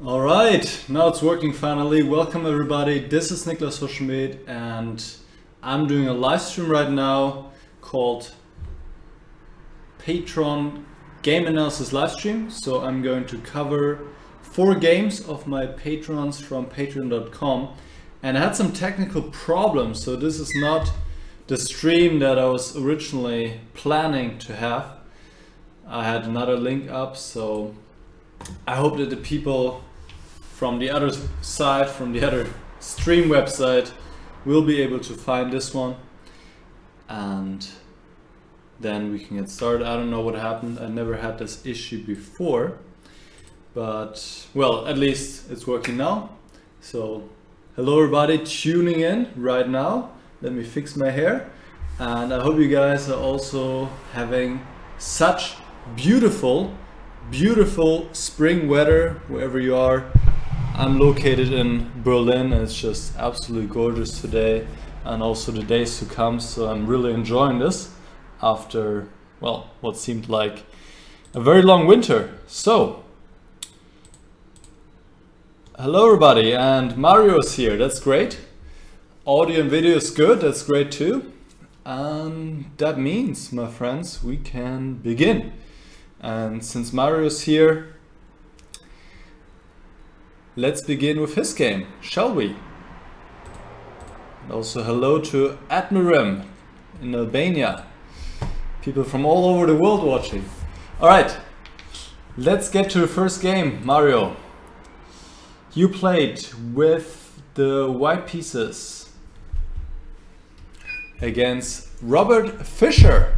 Alright, now it's working finally. Welcome everybody, this is Niklas Hoschmidt and I'm doing a live stream right now called Patron Game Analysis Livestream. So I'm going to cover 4 games of my patrons from patreon.com, and I had some technical problems, so this is not the stream that I was originally planning to have. I had another link up, so I hope that the people from the other side, from the other stream website, will be able to find this one, and then we can get started. I don't know what happened. I never had this issue before, but well, at least it's working now. So hello everybody tuning in right now. Let me fix my hair, and I hope you guys are also having such beautiful spring weather wherever you are. I'm located in Berlin and it's just absolutely gorgeous today and also the days to come, so I'm really enjoying this after, well, what seemed like a very long winter. So hello everybody, and Mario's here, that's great. Audio and video is good, that's great too. And that means, my friends, we can begin. And since Mario's here, let's begin with his game, shall we? And also hello to Admirim in Albania. People from all over the world watching. Alright, let's get to the first game. Mario, you played with the white pieces against Robert Fischer.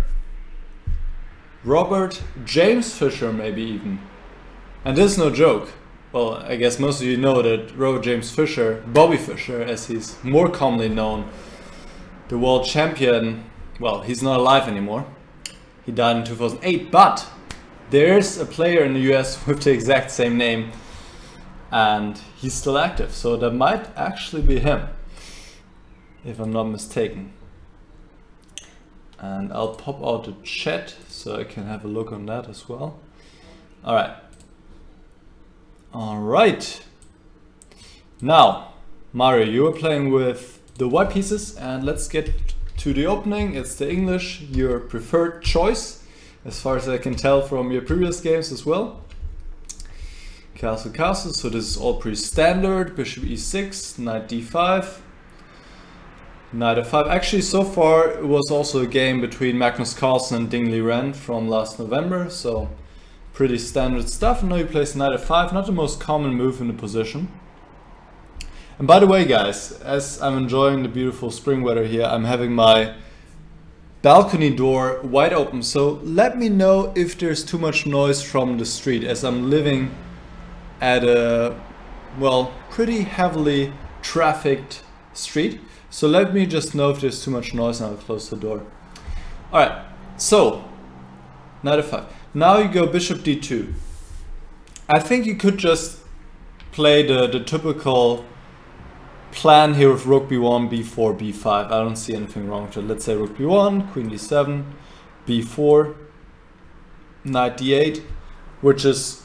Robert James Fischer, maybe even. And this is no joke. Well, I guess most of you know that Robert James Fischer, Bobby Fischer as he's more commonly known, the world champion, well, he's not alive anymore. He died in 2008, but there's a player in the US with the exact same name and he's still active. So that might actually be him, if I'm not mistaken. And I'll pop out the chat so I can have a look on that as well. Alright. Now, Mario, you are playing with the white pieces, and let's get to the opening. It's the English, your preferred choice, as far as I can tell from your previous games as well. Castle, castle, so this is all pretty standard. Bishop e6, knight d5. Knight f5. Actually, so far it was also a game between Magnus Carlsen and Ding Liren from last November, so pretty standard stuff. And now he plays knight f5, not the most common move in the position. And by the way, guys, as I'm enjoying the beautiful spring weather here, I'm having my balcony door wide open, so let me know if there's too much noise from the street, as I'm living at a, well, pretty heavily trafficked street. So let me just know if there's too much noise and I'll close the door. Alright, so knight f5. Now you go bishop d2. I think you could just play the typical plan here with rook b1, b4, b5. I don't see anything wrong with it. Let's say rook b1, queen d7, b4, knight d8, which is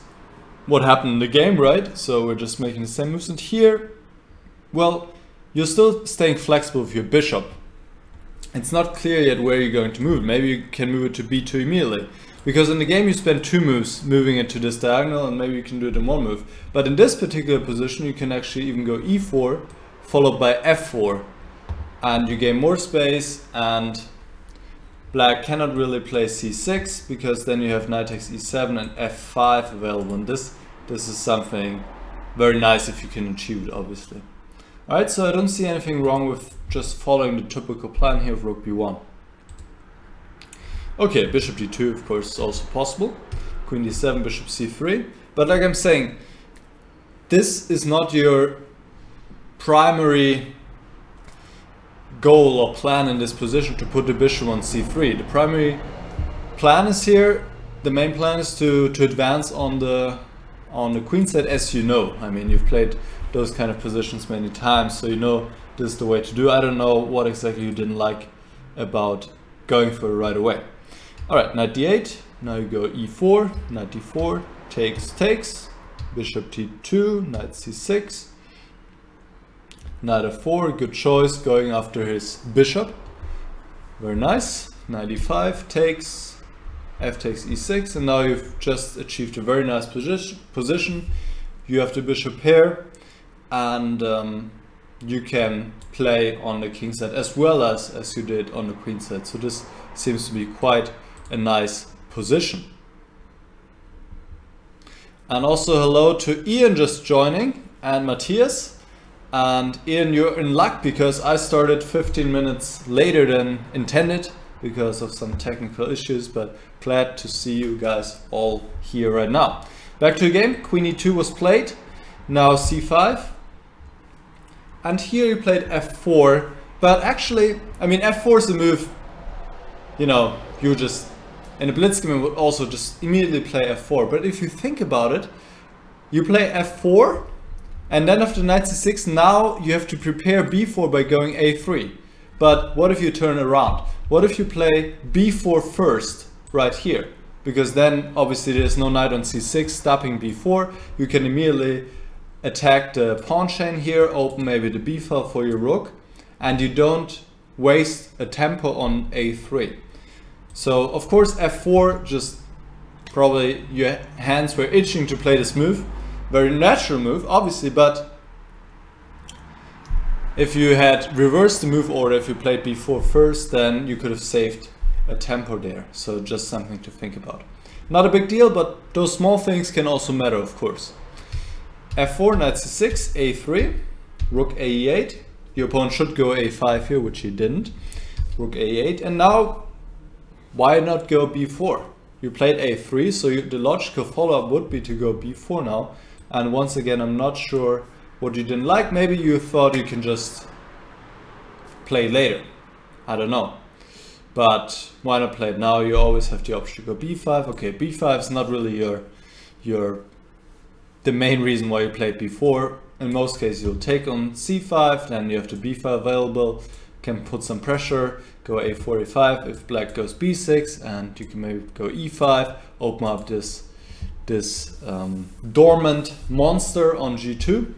what happened in the game, right? So we're just making the same moves. And here, well, you're still staying flexible with your bishop. It's not clear yet where you're going to move. Maybe you can move it to b2 immediately. Because in the game you spend 2 moves moving it to this diagonal, and maybe you can do it in 1 move. But in this particular position you can actually even go e4 followed by f4. And you gain more space, and black cannot really play c6 because then you have knight takes e7 and f5 available. And this is something very nice if you can achieve it, obviously. Alright, so I don't see anything wrong with just following the typical plan here of rook b1. Okay, bishop d2 of course is also possible. Queen d7, bishop c3. But like I'm saying, this is not your primary goal or plan in this position to put the bishop on c3. The primary plan is here, the main plan is to advance on the queen side, as you know. I mean, you've played those kind of positions many times, so you know this is the way to do. I don't know what exactly you didn't like about going for it right away. Alright, knight d8, now you go e4, knight d4, takes, bishop t2, knight c6, knight f4, good choice, going after his bishop. Very nice. Knight e5 takes, f takes e6, and now you've just achieved a very nice position. You have the bishop here, and you can play on the king side as well as you did on the queen side. So this seems to be quite a nice position. And also hello to Ian just joining, and Matthias. And Ian, you're in luck because I started 15 minutes later than intended because of some technical issues, but glad to see you guys all here right now. Back to the game. Queen e2 was played, now c5. And here you played f4, but actually, I mean, f4 is a move, you know, you just, in a blitz game would also just immediately play f4. But if you think about it, you play f4, and then after knight c6, now you have to prepare b4 by going a3. But what if you turn around? What if you play b4 first, right here? Because then obviously there's no knight on c6 stopping b4. You can immediately attack the pawn chain here, open maybe the b file for your rook, and you don't waste a tempo on a3. So of course f4, just probably your hands were itching to play this move. Very natural move, obviously, but if you had reversed the move order, if you played b4 first, then you could have saved a tempo there. So just something to think about. Not a big deal, but those small things can also matter, of course. f4, knight c6, a3, rook a8. Your opponent should go a5 here, which he didn't. Rook a8, and now why not go b4? You played a3, so the logical follow-up would be to go b4 now. And once again, I'm not sure what you didn't like. Maybe you thought you can just play later. I don't know. But why not play it now? You always have the option to go b5. Okay, b5 is not really the main reason why you played b4. In most cases, you'll take on c5, then you have the b file available, can put some pressure, go a4, a5 if black goes b6, and you can maybe go e5, open up this dormant monster on g2.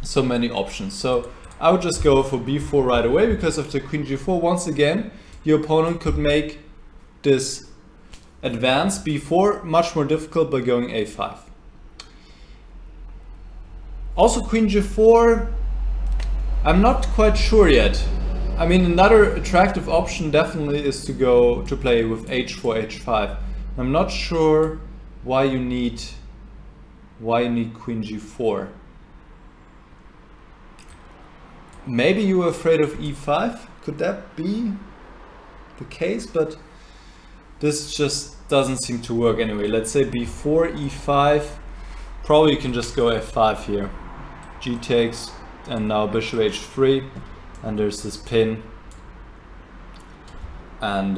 So many options. So I would just go for b4 right away because of the queen g4. Once again, your opponent could make this advance b4 much more difficult by going a5. Also queen g4, I'm not quite sure yet. I mean, another attractive option definitely is to play with h4, h5. I'm not sure why you need queen g4. Maybe you were afraid of e5. Could that be the case? But this just doesn't seem to work anyway. Let's say b4, e5. Probably you can just go f5 here. G takes, and now bishop h3, and there's this pin, and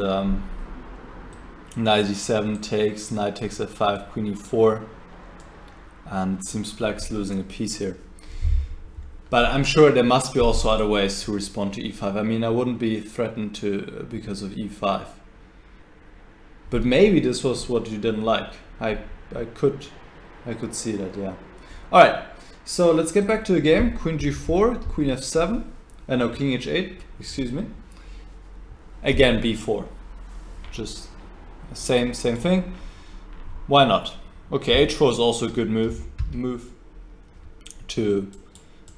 knight e7 takes, knight takes f5, queen e4, and it seems black's losing a piece here. But I'm sure there must be also other ways to respond to e5. I mean, I wouldn't be threatened because of e5. But maybe this was what you didn't like. I could see that, yeah. All right. So let's get back to the game. Queen g4, queen f7, no, king h8, excuse me. Again, b4. Just same thing. Why not? Okay, h4 is also a good move to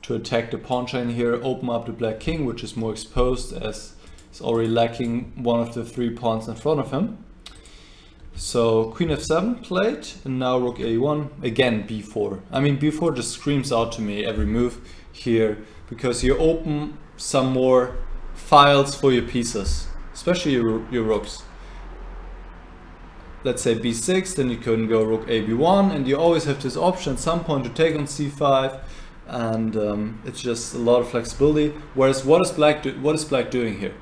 attack the pawn chain here, open up the black king, which is more exposed as it's already lacking one of the 3 pawns in front of him. So queen f7 played, and now rook a1, again b4. I mean, b4 just screams out to me every move here, because you open some more files for your pieces, especially your rooks. Let's say b6, then you can go rook a b1, and you always have this option at some point to take on c5, and it's just a lot of flexibility. Whereas what is black doing here?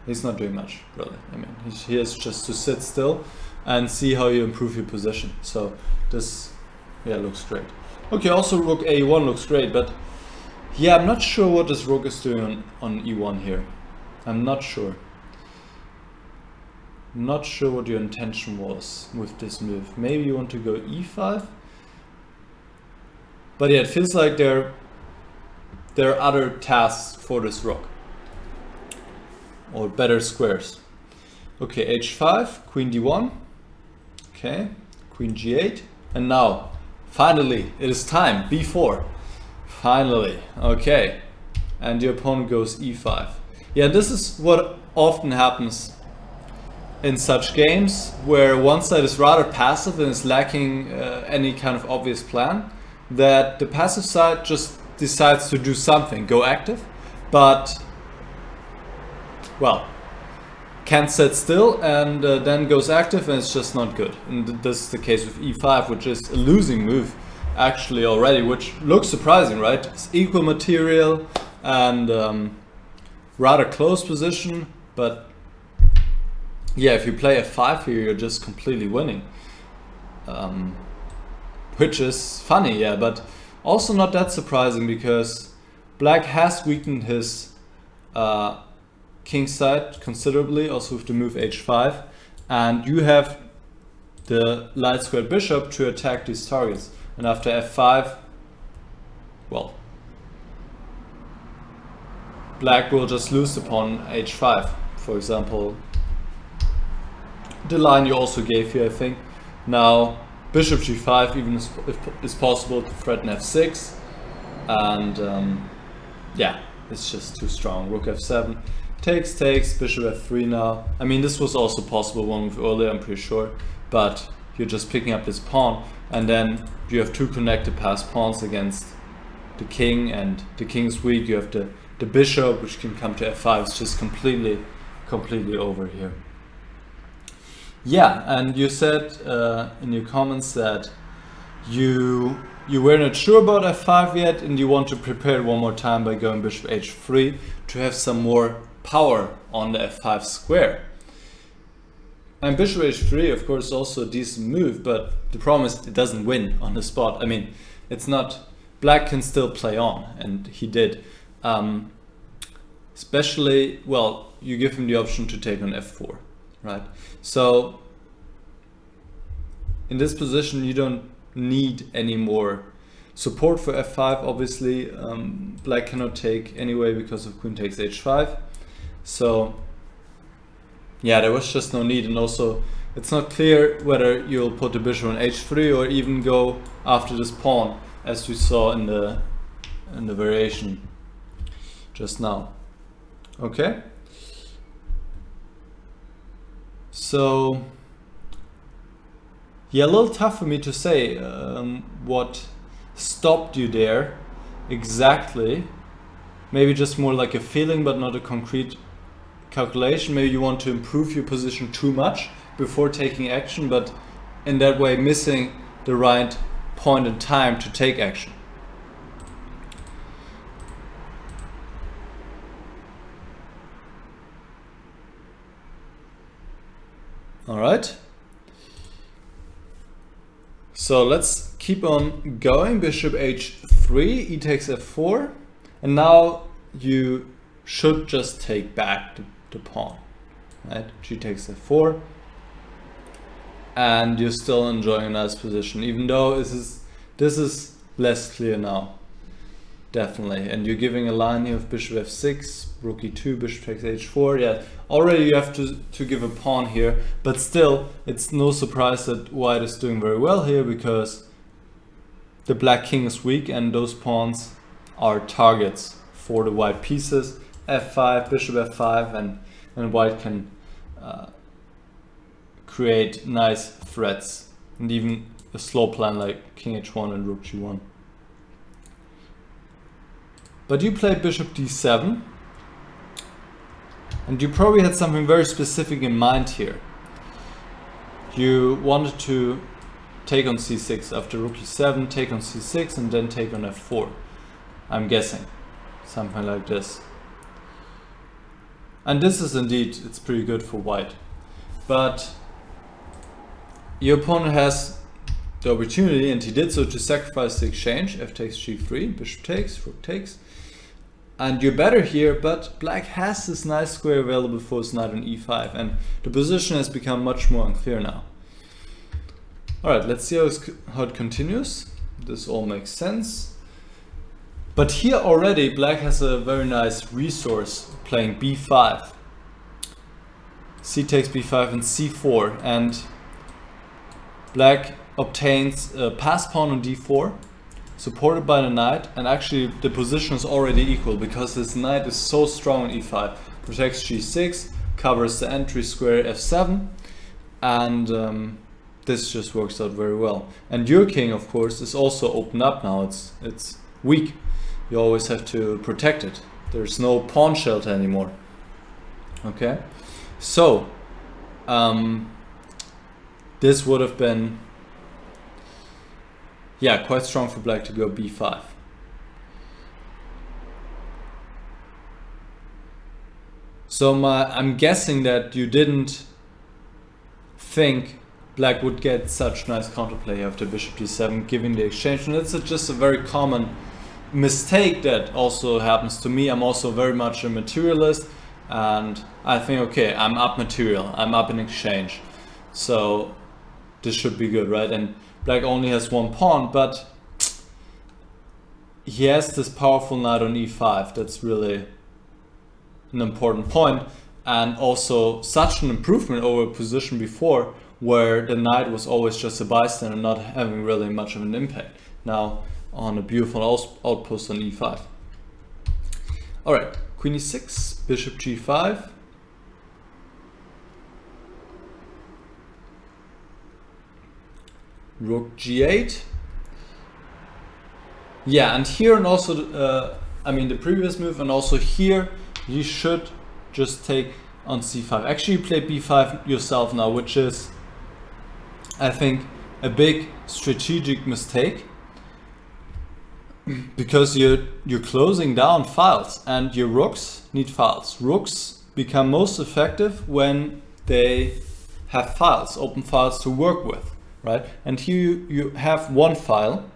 He's not doing much, really. I mean, he has just to sit still and see how you improve your position. So this, yeah, looks great. Okay, also rook a1 looks great, but yeah, I'm not sure what this rook is doing on e1 here. I'm not sure. Not sure what your intention was with this move. Maybe you want to go e5. But yeah, it feels like there are other tasks for this rook, or better squares. Okay, h5, queen d1, okay, queen g8, and now, finally, it is time, b4, finally, okay, and the opponent goes e5. Yeah, this is what often happens in such games, where one side is rather passive and is lacking any kind of obvious plan, that the passive side just decides to do something, go active, but, well, can't sit still, and then goes active, and it's just not good. And this is the case with e5, which is a losing move actually already, which looks surprising, right? It's equal material and rather close position, but yeah, if you play f5 here, you're just completely winning, which is funny, yeah, but also not that surprising, because black has weakened his king side considerably, also with the move h5, and you have the light squared bishop to attack these targets. And after f5, well, black will just lose the pawn h5. For example, the line you also gave here, I think. Now bishop g5 even is possible to threaten f6, and yeah, it's just too strong. Rook f7. Takes, bishop f3 now. I mean, this was also possible one move earlier, I'm pretty sure, but you're just picking up this pawn, and then you have two connected passed pawns against the king, and the king's weak. You have the bishop, which can come to f5. It's just completely over here. Yeah, and you said in your comments that you were not sure about f5 yet, and you want to prepare it one more time by going bishop h3 to have some more power on the f5 square. And bishop h3, of course, is also a decent move, but the problem is it doesn't win on the spot. I mean, it's not, black can still play on, and he did. Especially, well, you give him the option to take on f4, right? So in this position, you don't need any more support for f5, obviously. Black cannot take anyway because of queen takes h5. So yeah, there was just no need, and also it's not clear whether you'll put the bishop on h3 or even go after this pawn, as you saw in the variation just now. Okay, so yeah, a little tough for me to say what stopped you there exactly. Maybe just more like a feeling, but not a concrete calculation. Maybe you want to improve your position too much before taking action, but in that way missing the right point in time to take action. All right. So let's keep on going. Bishop h3, e takes f4, and now you should just take back the pawn, right? G takes f4, and you're still enjoying a nice position, even though this is less clear now, definitely. And you're giving a line here of bishop f6, rook e2, bishop takes h4. Yeah, already you have to give a pawn here, but still, it's no surprise that white is doing very well here, because the black king is weak, and those pawns are targets for the white pieces. f5, bishop f5, and white can create nice threats, and even a slow plan like king h1 and rook g1. But you played bishop d7, and you probably had something very specific in mind here. You wanted to take on c6 after rook e7, take on c6, and then take on f4. I'm guessing something like this. And this is indeed, it's pretty good for white. But your opponent has the opportunity, and he did so, to sacrifice the exchange. F takes g3, bishop takes, rook takes. And you're better here, but black has this nice square available for his knight on e5, and the position has become much more unclear now. Alright, let's see how it continues. This all makes sense. But here already black has a very nice resource playing b5. C takes b5 and c4, and black obtains a pass pawn on d4, supported by the knight, and actually the position is already equal because this knight is so strong on e5. Protects g6, covers the entry square f7, and this just works out very well. And your king, of course, is also opened up now. It's weak. You always have to protect it. There's no pawn shelter anymore. Okay, so this would have been, yeah, quite strong for black to go b5. So I'm guessing that you didn't think black would get such nice counterplay after bishop d7 giving the exchange, and it's just a very common mistake that also happens to me. I'm also very much a materialist, and I think, okay, I'm up material, I'm up in exchange, so this should be good, right? And black only has one pawn, but he has this powerful knight on e5. That's really an important point, and also such an improvement over a position before where the knight was always just a bystander, not having really much of an impact. Now on a beautiful outpost on e5. Alright, queen e6, bishop g5. Rook g8. Yeah, and here, and also I mean the previous move, and also here you should just take on c5. Actually you play b5 yourself now, which is, I think, a big strategic mistake, because you're closing down files, and your rooks need files. Rooks become most effective when they have files, open files to work with, right? And here you have one file,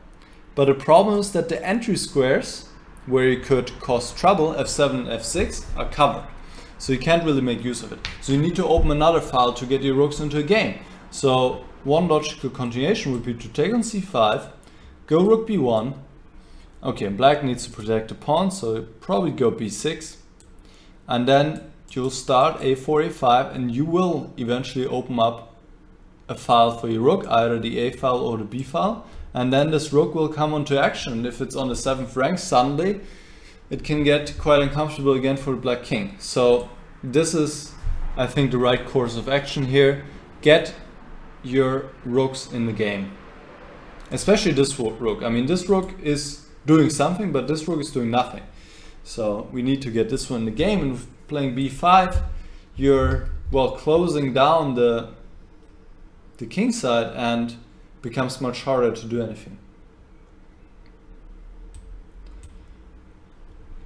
but the problem is that the entry squares where you could cause trouble, f7 and f6, are covered. So you can't really make use of it. So you need to open another file to get your rooks into a game. So one logical continuation would be to take on c5, go rook b1. Okay, black needs to protect the pawn, so probably go b6. And then you'll start a4, a5, and you will eventually open up a file for your rook, either the a file or the b file. And then this rook will come onto action. And if it's on the 7th rank, suddenly it can get quite uncomfortable again for the black king. So this is, I think, the right course of action here. Get your rooks in the game. Especially this rook. I mean, this rook is doing something, but this rook is doing nothing. So we need to get this one in the game. And playing b5, you're, well, closing down the king side, and becomes much harder to do anything.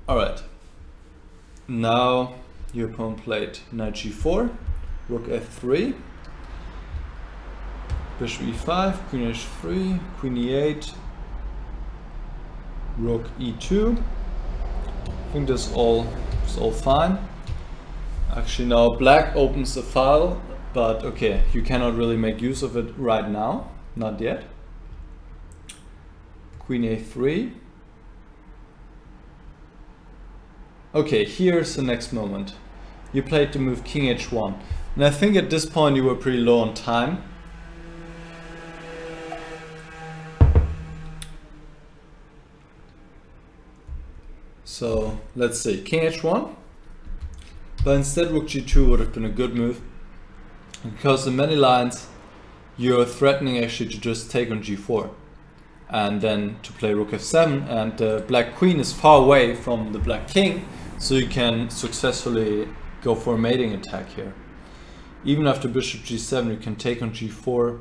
Alright, now your opponent played knight g4, rook f3, bishop e5, queen h3, queen e8, rook e2. I think this is all fine. Actually now black opens a file, but okay, you cannot really make use of it right now. Not yet. Queen a3. Okay, here's the next moment. You played the move king h1. And I think at this point you were pretty low on time. So let's see, king h1. But instead rook g2 would have been a good move, because in many lines you're threatening actually to just take on g4 and then to play rook f7, and the black queen is far away from the black king, so you can successfully go for a mating attack here. Even after bishop g7 you can take on g4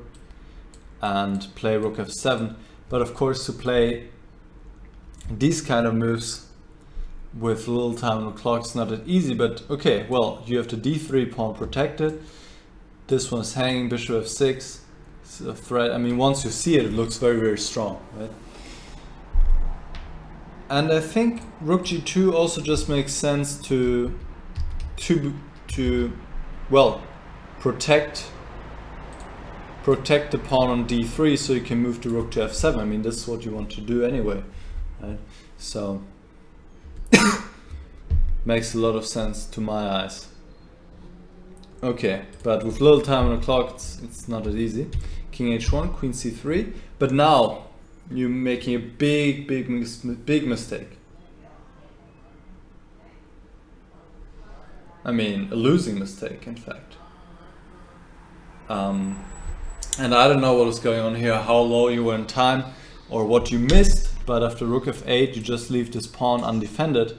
and play rook f7, but of course to play these kind of moves with little time on the clock is not that easy. But okay, well, you have the d3 pawn protected. This one's hanging, bishop f6. It's a threat. I mean, once you see it, it looks very, very strong, right? And I think rook g2 also just makes sense to well, protect protect the pawn on d3 so you can move the rook to f7. I mean, this is what you want to do anyway, right? So makes a lot of sense to my eyes. Okay, but with little time on the clock, it's not as easy. King h1, queen c3, but now you're making a big mistake. I mean, a losing mistake, in fact. And I don't know what was going on here, how low you were in time, or what you missed, but after rook f8, you just leave this pawn undefended,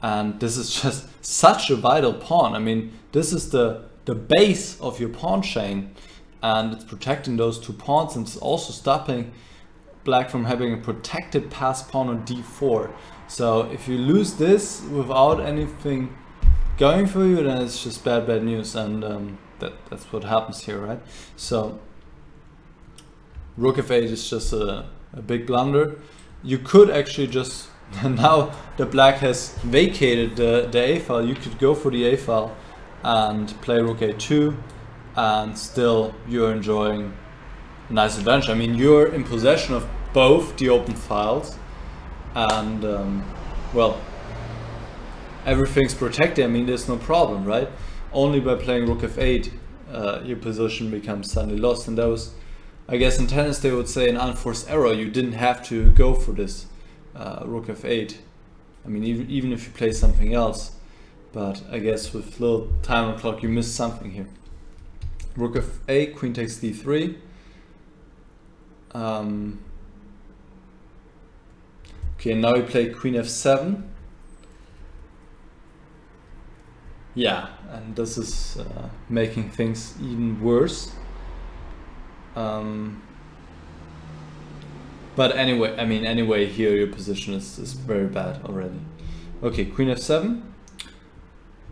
and this is just such a vital pawn. I mean, this is the base of your pawn chain, and it's protecting those two pawns, and it's also stopping black from having a protected passed pawn on d4. So if you lose this without anything going for you, then it's just bad news, and that's what happens here, right? So rook f8 is just a big blunder. You could actually just, now the black has vacated the a file, you could go for the a file and play rook a2, and still you're enjoying a nice advantage. I mean, you're in possession of both the open files, and well, everything's protected. I mean, there's no problem, right? Only by playing rook f8 your position becomes suddenly lost, and that was, I guess in tennis they would say, an unforced error. You didn't have to go for this rook f8. I mean, even if you play something else, but I guess with little time on clock you missed something here. Rook f8, queen takes d3. Okay, now we play queen f7. Yeah, and this is making things even worse. But anyway, I mean, anyway, here your position is very bad already. Okay, queen f7,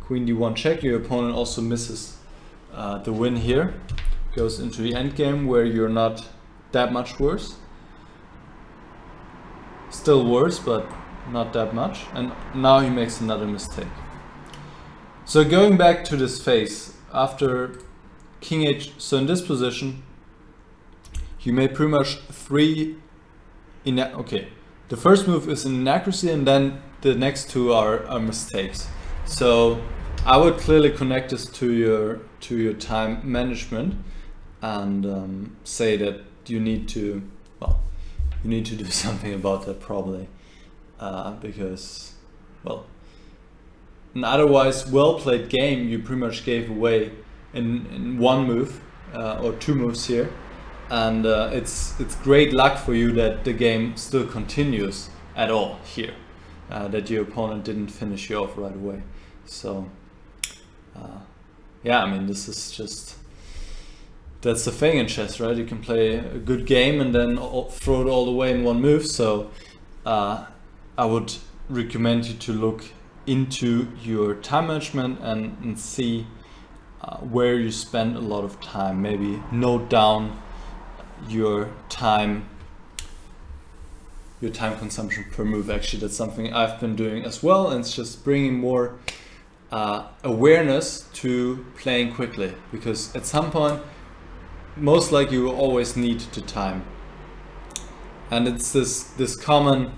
queen d1 check. Your opponent also misses the win here. Goes into the endgame where you're not that much worse. Still worse, but not that much. And now he makes another mistake. So going back to this phase, after king h, so in this position, you made pretty much three, okay, the first move is an inaccuracy, and then the next two are mistakes. So I would clearly connect this to your time management, and say that you need to, well, you need to do something about that probably, because, well, an otherwise well-played game you pretty much gave away in one move or two moves here, and it's great luck for you that the game still continues at all here, that your opponent didn't finish you off right away. So yeah, I mean, this is just, that's the thing in chess, right? You can play a good game and then throw it all away in one move. So I would recommend you to look into your time management and see where you spend a lot of time. Maybe note down your time consumption per move. Actually, that's something I've been doing as well, and it's just bringing more awareness to playing quickly, because at some point most likely you will always need the time, and it's this common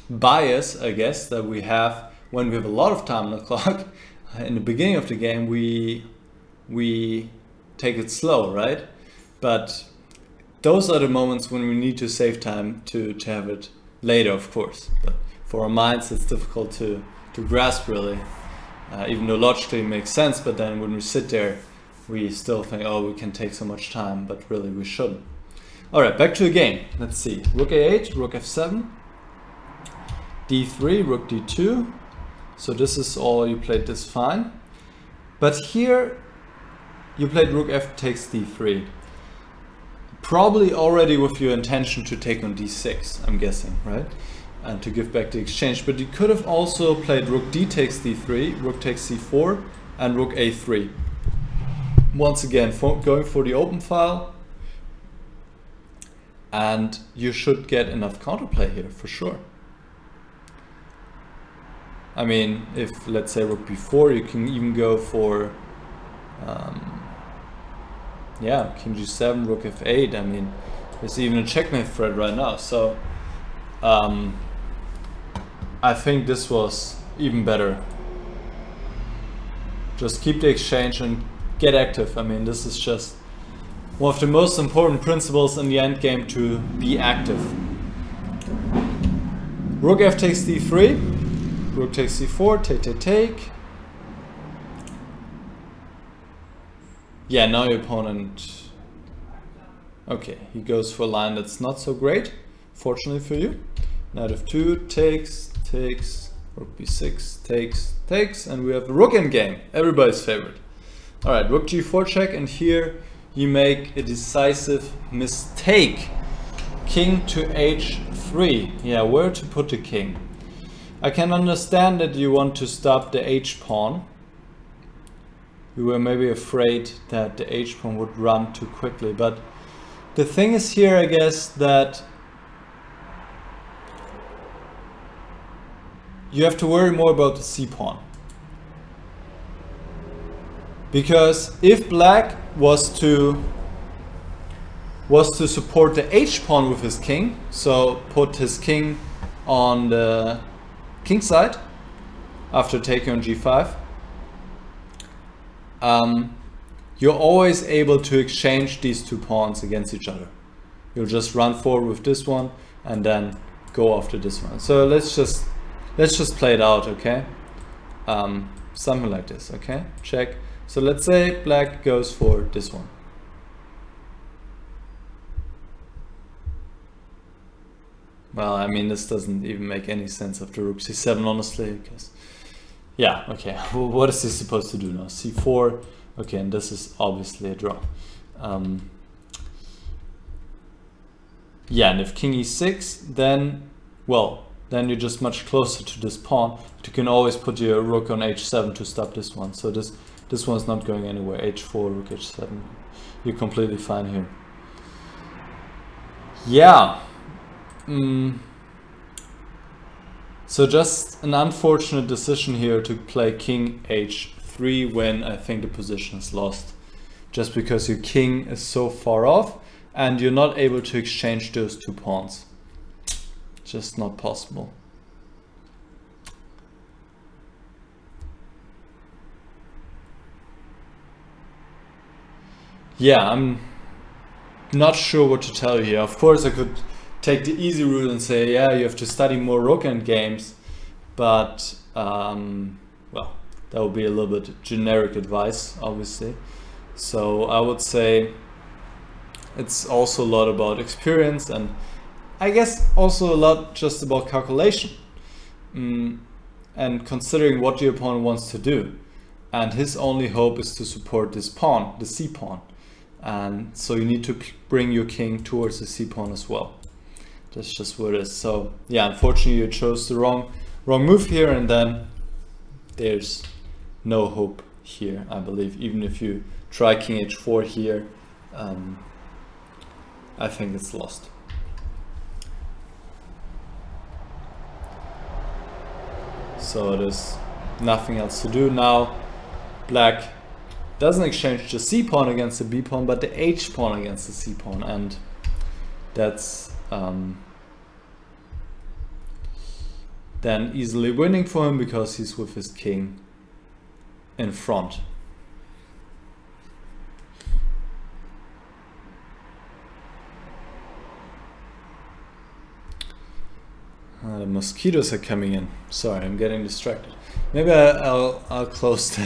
bias, I guess, that we have when we have a lot of time on the clock. In the beginning of the game we take it slow, right? But those are the moments when we need to save time to have it later, of course. But for our minds it's difficult to grasp, really, even though logically it makes sense. But then when we sit there we still think, oh, we can take so much time, but really we shouldn't. Alright, back to the game. Let's see. Rook a8, rook f7, d3, rook d2. So this is all, you played this fine. But here you played rook f takes d3. Probably already with your intention to take on d6, I'm guessing, right? And to give back the exchange. But you could have also played rook d takes d3, rook takes c4, and rook a3. Once again, going for the open file. And you should get enough counterplay here, for sure. I mean, if, let's say, rook b4, you can even go for Yeah, king g7, rook f8. I mean, there's even a checkmate threat right now. So I think this was even better. Just keep the exchange and get active. I mean, this is just one of the most important principles in the endgame, to be active. Rook f takes d3, rook takes c4, take. Yeah, now your opponent, okay, he goes for a line that's not so great, fortunately for you. Knight f2 takes, rook b6 takes, and we have the rook in game, everybody's favorite. All right, rook g4 check, and here you make a decisive mistake. King to h3. Yeah, where to put the king? I can understand that you want to stop the h pawn. You were maybe afraid that the h pawn would run too quickly, but the thing is here, I guess, that you have to worry more about the c pawn. Because if black was to support the h pawn with his king, so put his king on the king side after taking on g5, you're always able to exchange these two pawns against each other. You'll just run forward with this one and then go after this one. So let's just play it out, okay? Something like this, okay? Check. So let's say black goes for this one. Well, I mean, this doesn't even make any sense after rook c7, honestly, because yeah, okay, well, what is he supposed to do now? c4, okay, and this is obviously a draw. Yeah, and if king e6, then, well, then you're just much closer to this pawn. You can always put your rook on h7 to stop this one. So this one's not going anywhere. h4, rook h7, you're completely fine here. Yeah. So just an unfortunate decision here to play king h3 when I think the position is lost. Just because your king is so far off and you're not able to exchange those two pawns. Just not possible. Yeah, I'm not sure what to tell you here. Of course I could take the easy route and say, yeah, you have to study more rook end games, but well, that would be a little bit generic advice, obviously. So I would say it's also a lot about experience, and I guess also a lot just about calculation and considering what your opponent wants to do. And his only hope is to support this pawn, the c pawn, and so you need to bring your king towards the c pawn as well. That's just what it is. So yeah, unfortunately you chose the wrong move here, and then there's no hope here, I believe. Even if you try king h4 here, I think it's lost. So there's nothing else to do now. Black doesn't exchange the c pawn against the b pawn, but the h pawn against the c pawn, and that's then easily winning for him because he's with his king in front. The mosquitoes are coming in. Sorry, I'm getting distracted. Maybe I'll close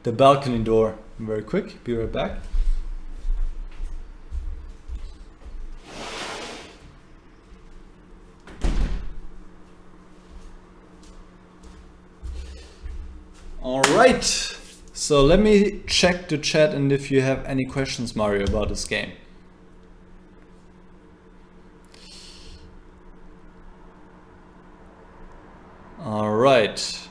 the balcony door very quick. Be right back. All right, so let me check the chat and if you have any questions, Mario, about this game. All right.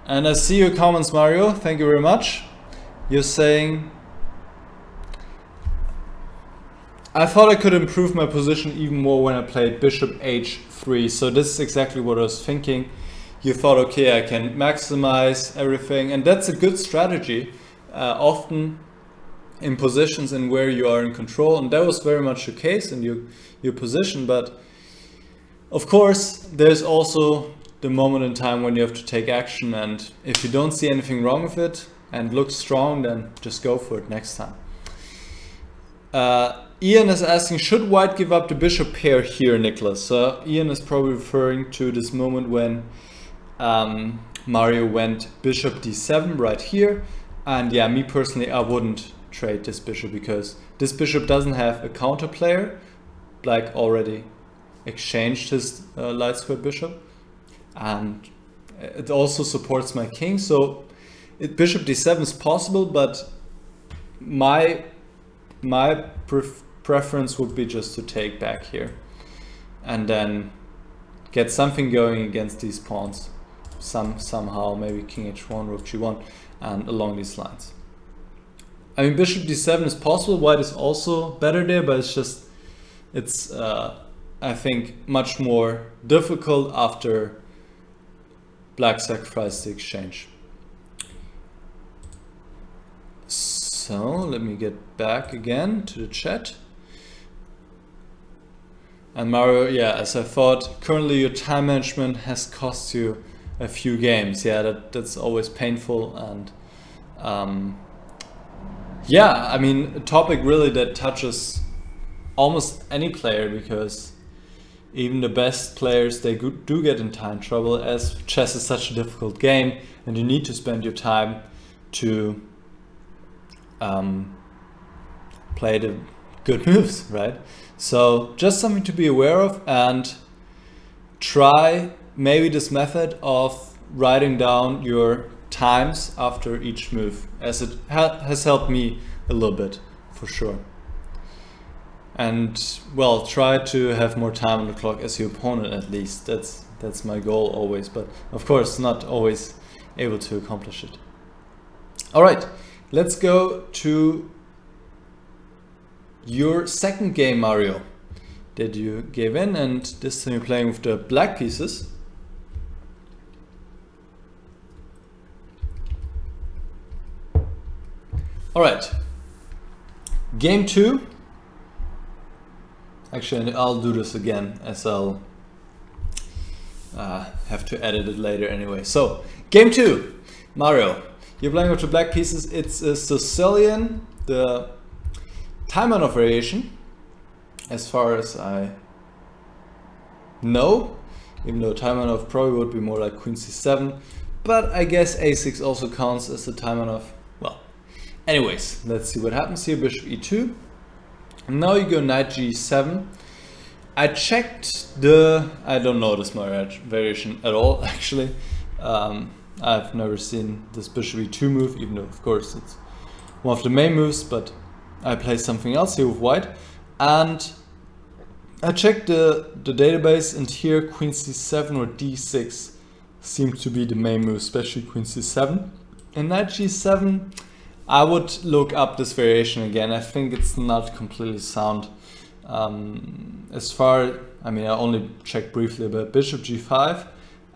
And I see your comments, Mario. Thank you very much. You're saying, I thought I could improve my position even more when I played bishop h3. So this is exactly what I was thinking. you thought, okay, I can maximize everything, and that's a good strategy, often in positions in where you are in control, and that was very much the case in your position. But of course, there's also the moment in time when you have to take action, and if you don't see anything wrong with it and look strong, then just go for it next time. Ian is asking, should white give up the bishop pair here, Nicholas? So Ian is probably referring to this moment when Mario went bishop d7 right here. And yeah, me personally, I wouldn't trade this bishop because this bishop doesn't have a counter player. Black already exchanged his light squared bishop. And it also supports my king. So bishop d7 is possible, but my preference would be just to take back here and then get something going against these pawns somehow, maybe king h1, rook g1, and along these lines. I mean, bishop d7 is possible, white is also better there, but it's I think much more difficult after black sacrificed the exchange. So let me get back again to the chat. And Mario, yeah, as I thought, currently your time management has cost you a few games. Yeah, that's always painful. And yeah, I mean, a topic really that touches almost any player, because even the best players, they do get in time trouble, as chess is such a difficult game and you need to spend your time to play the good moves, right? So just something to be aware of, and try maybe this method of writing down your times after each move, as it has helped me a little bit for sure. And well, try to have more time on the clock as your opponent, at least. That's my goal always, but of course not always able to accomplish it. All right, let's go to your second game, Mario, that you gave in, and this time you're playing with the black pieces. All right, game 2. Actually, I'll do this again, as I'll have to edit it later anyway. So, game 2, Mario, you're playing with the black pieces. It's a Sicilian, the Taimanov variation, as far as I know, even though Taimanov probably would be more like queen c7, but I guess a6 also counts as the Taimanov. Well, anyways, let's see what happens here. Bishop e2. Now you go knight g7. I checked I don't know this variation at all, actually. I've never seen this bishop e2 move, even though of course it's one of the main moves, but I play something else here with white. And I checked the database, and here queen c7 or d6 seems to be the main move, especially queen c7. And knight g7, I would look up this variation again. I think it's not completely sound. I mean, I only checked briefly about bishop g5,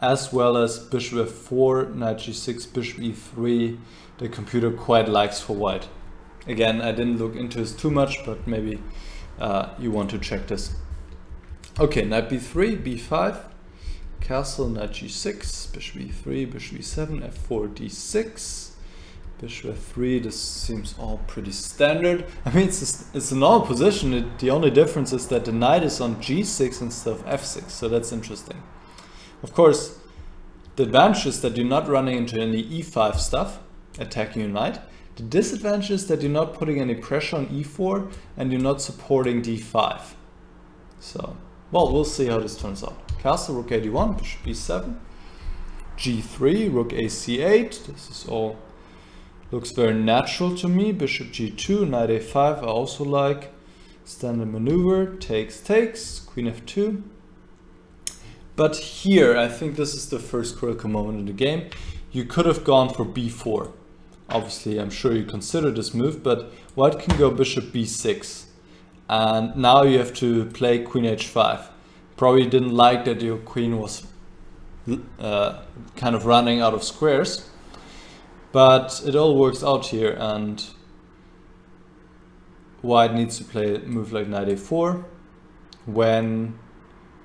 as well as bishop f4, knight g6, bishop e3. The computer quite likes for white. Again, I didn't look into this too much, but maybe you want to check this. Okay, knight b3, b5, castle, knight g6, bishop e3, bishop e7, f4, d6. Bishop f3, this seems all pretty standard. I mean, it's a normal position. The only difference is that the knight is on g6 instead of f6, so that's interesting. Of course, the advantage is that you're not running into any e5 stuff, attacking your knight. The disadvantage is that you're not putting any pressure on e4 and you're not supporting d5. So, well, we'll see how this turns out. Castle, rook a1, bishop b7, g3, rook a c8. This is all looks very natural to me. Bishop g2, knight a5 I also like. Standard maneuver, takes, queen f2. But here, I think this is the first critical moment in the game. You could have gone for b4. Obviously, I'm sure you consider this move, but white can go bishop b6. And now you have to play queen h5. Probably didn't like that your queen was kind of running out of squares. But it all works out here, and white needs to play a move like knight a4, when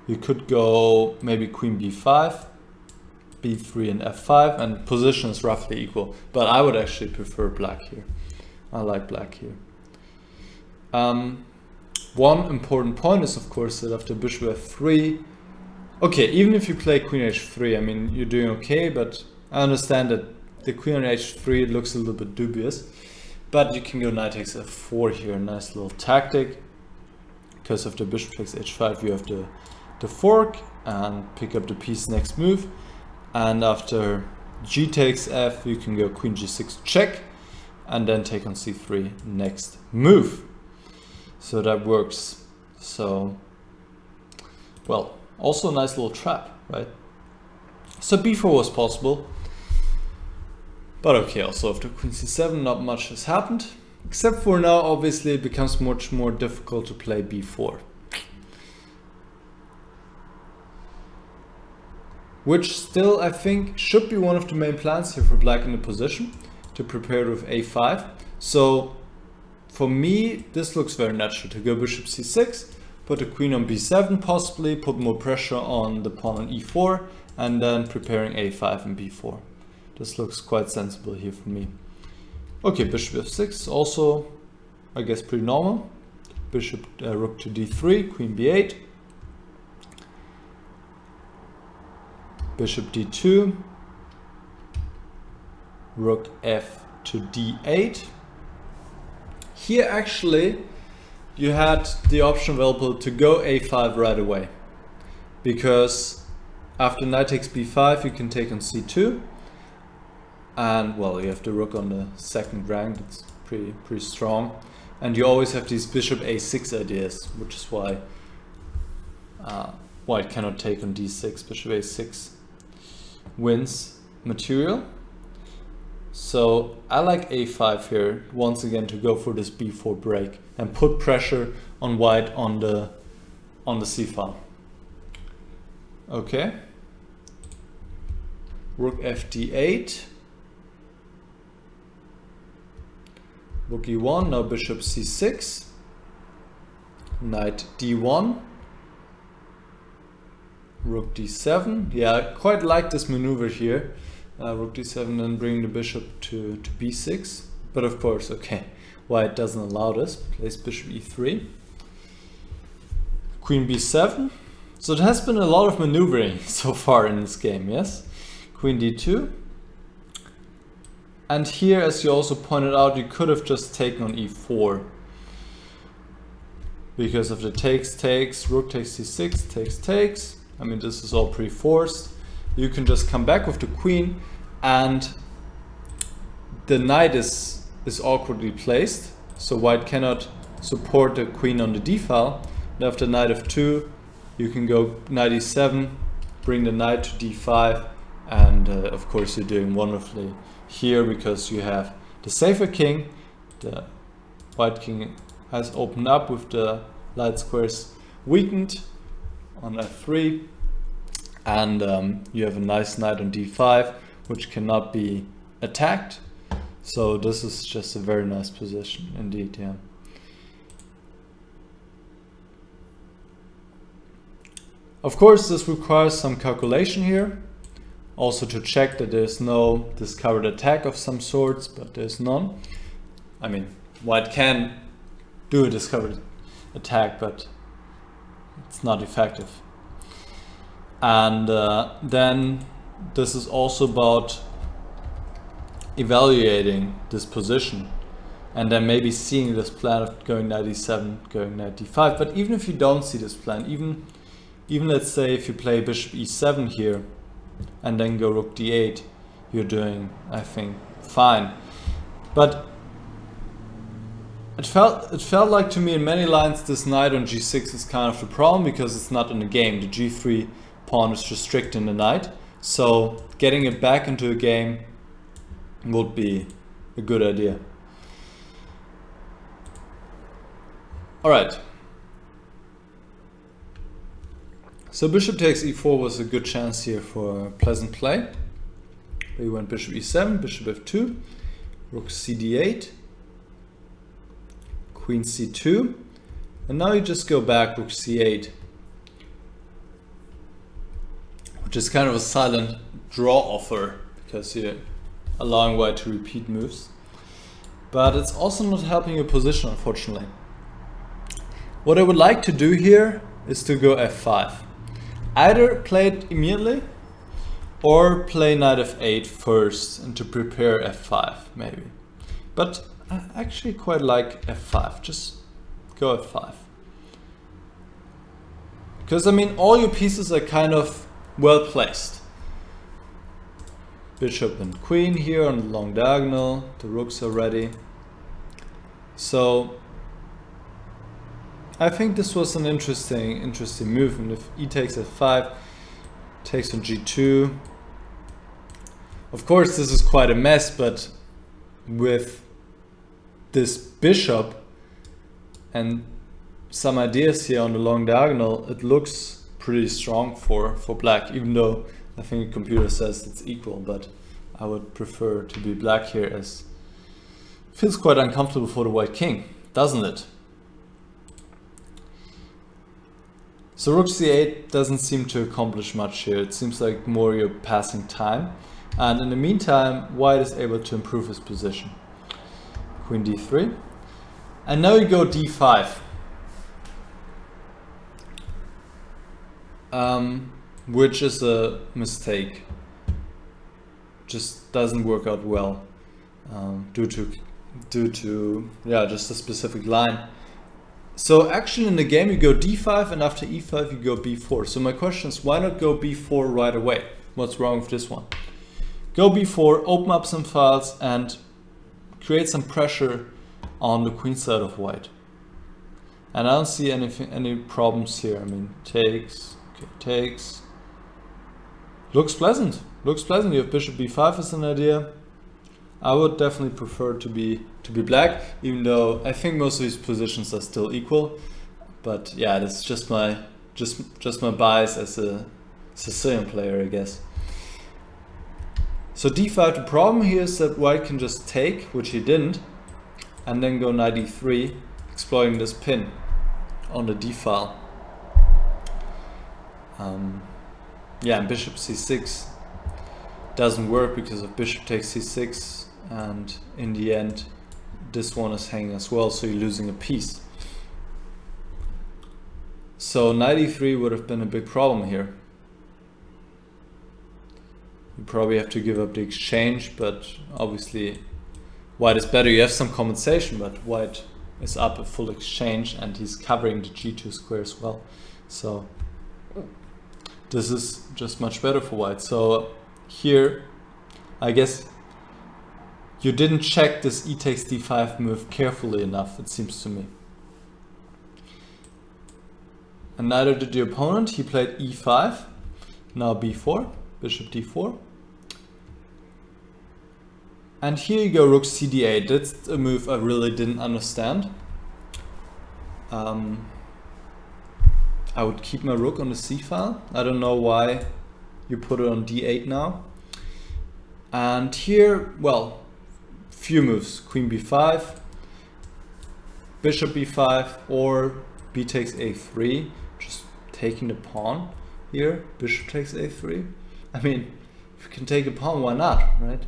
you could go maybe queen b5, b3 and f5, and position is roughly equal. But I would actually prefer black here. I like black here. One important point is, of course, that after bishop f3, okay, even if you play queen h3, I mean, you're doing okay, but I understand that the queen on h3 looks a little bit dubious. But you can go knight takes f4 here, a nice little tactic. Because after bishop takes h5, you have the fork and pick up the piece next move. And after g takes f, you can go queen g6 check, and then take on c3 next move. So that works. So, well, also a nice little trap, right? So b4 was possible. But okay, also after queen c7, not much has happened. Except for now, obviously, it becomes much more difficult to play b4. Which still, I think, should be one of the main plans here for black in the position, to prepare with a5. So, for me, this looks very natural, to go bishop c6, put the queen on b7 possibly, put more pressure on the pawn on e4, and then preparing a5 and b4. This looks quite sensible here for me. Okay, bishop f6, also, I guess, pretty normal. Bishop rook to d3, queen b8. Bishop d2. Rook f to d8. Here, actually, you had the option available to go a5 right away. Because after knight takes b5, you can take on c2. And well, you have the rook on the second rank. That's pretty strong, and you always have these bishop a6 ideas, which is why white cannot take on d6. Bishop a6 wins material. So I like a5 here once again to go for this b4 break and put pressure on white on the c file. Okay, rook f d8. Rook e1, now bishop c6, knight d1, rook d7. Yeah, I quite like this maneuver here. Rook d7 and bring the bishop to b6. But of course, okay, white doesn't allow this. Plays bishop e3. Queen b7. So there has been a lot of maneuvering so far in this game, yes? Queen d2. And here, as you also pointed out, you could have just taken on e4. Because of the takes, rook takes c6, takes. I mean, this is all pretty forced. You can just come back with the queen, and the knight is awkwardly placed. So white cannot support the queen on the d file. And after knight f2, you can go knight e7, bring the knight to d5, and of course you're doing wonderfully here because you have the safer king. The white king has opened up with the light squares weakened on f3, and you have a nice knight on d5 which cannot be attacked. So this is just a very nice position indeed, yeah. Of course, this requires some calculation here. Also to check that there's no discovered attack of some sorts, but there's none. I mean, white can do a discovered attack, but it's not effective. And then this is also about evaluating this position and then maybe seeing this plan of going knight e7, going knight d5. But even if you don't see this plan, even let's say if you play bishop e7 here and then go rook d8, you're doing, I think, fine. But it felt like to me in many lines this knight on g6 is kind of the problem because it's not in the game. The g3 pawn is restricting the knight, so getting it back into a game would be a good idea. Alright, So bishop takes e4 was a good chance here for pleasant play. We went bishop e7, bishop f2, rook cd8, queen c2, and now you just go back rook c8, which is kind of a silent draw offer because you're allowing white to repeat moves. But it's also not helping your position, unfortunately. What I would like to do here is to go f5. Either play it immediately or play knight f8 first and to prepare f5 maybe. But I actually quite like f5, just go f5. Because I mean all your pieces are kind of well placed. Bishop and queen here on the long diagonal, the rooks are ready. So I think this was an interesting move, and if e takes f5, takes on g2. Of course this is quite a mess, but with this bishop and some ideas here on the long diagonal, it looks pretty strong for black, even though I think the computer says it's equal, but I would prefer to be black here, as it feels quite uncomfortable for the white king, doesn't it? So rook c8 doesn't seem to accomplish much here. It seems like more you're passing time. And in the meantime, white is able to improve his position. Queen d3. And now you go d5. Which is a mistake. Just doesn't work out well due to just a specific line. So actually in the game you go d5 and after e5 you go b4. So my question is, why not go b4 right away? What's wrong with this one? Go b4, open up some files and create some pressure on the queen side of white. And I don't see any problems here. I mean, takes, okay, takes. Looks pleasant. Looks pleasant. You have bishop b5 as an idea. I would definitely prefer to be black, even though I think most of these positions are still equal. But yeah, that's just my bias as a Sicilian player, I guess. So d5, the problem here is that white can just take, which he didn't, and then go knight e3, exploiting this pin on the d file. Yeah, and bishop c6 doesn't work because of bishop takes c6, and in the end this one is hanging as well, so you're losing a piece. So knight e3 would have been a big problem here. You probably have to give up the exchange, but obviously white is better. You have some compensation, but white is up a full exchange and he's covering the g2 square as well. So this is just much better for white. So here, I guess you didn't check this e takes d5 move carefully enough, it seems to me. And neither did the opponent. He played e5, now b4, bishop d4. And here you go rook cd8. That's a move I really didn't understand. I would keep my rook on the c file. I don't know why you put it on d8 now. And here, well, few moves. Queen b5, bishop b5, or b takes a3, just taking the pawn here. Bishop takes a3. I mean, if you can take a pawn, why not, right?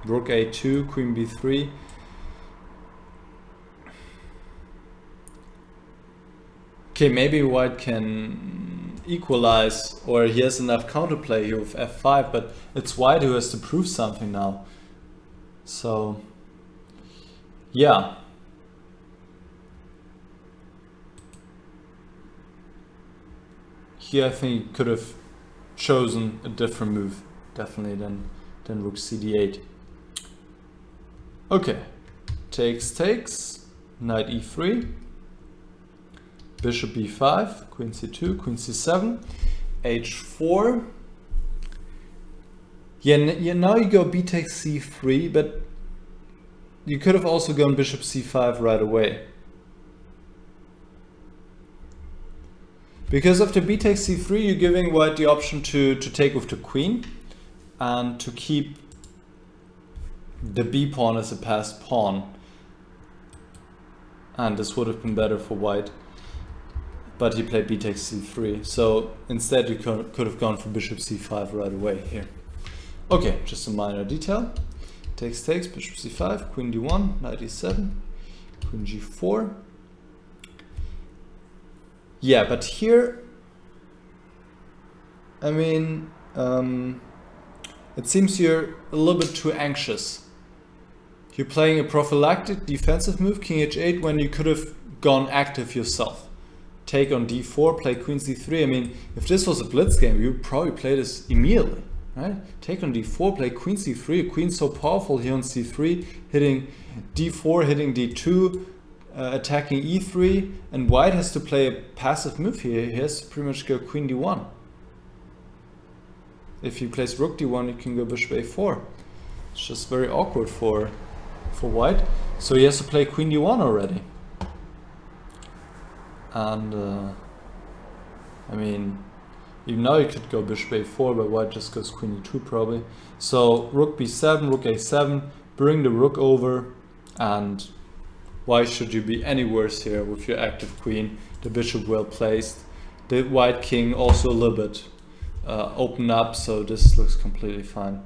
Rook a2, queen b3. Okay, maybe white can equalize, or he has enough counterplay here with f5, but it's white who has to prove something now. So, yeah. Here I think he could have chosen a different move, definitely, than rook cd8. Okay, takes, knight e3, bishop b5, queen c2, queen c7, h4. Yeah, now you go b takes c3, but you could have also gone bishop c5 right away. Because after b takes c3, you're giving white the option to take with the queen and to keep the b pawn as a passed pawn. And this would have been better for white. But he played b takes c3. So instead you could have gone for bishop c5 right away here. Okay, just a minor detail. Takes, bishop c5, queen d1, knight e7, queen g4. Yeah, but here, I mean, it seems you're a little bit too anxious. You're playing a prophylactic defensive move, king h8, when you could have gone active yourself. Take on d4, play queen c3. I mean, if this was a blitz game, you would probably play this immediately, right? Take on d4, play queen c3. A queen's so powerful here on c3, hitting d4, hitting d2, attacking e3, and white has to play a passive move here. He has to pretty much go queen d1. If he plays rook d1, you can go bishop a4. It's just very awkward for white. So he has to play queen d1 already. And I mean, even now you could go bishop a4, but white just goes queen e2 probably. So rook b7, rook a7, bring the rook over, and why should you be any worse here with your active queen? The bishop well placed. The white king also a little bit open up, so this looks completely fine.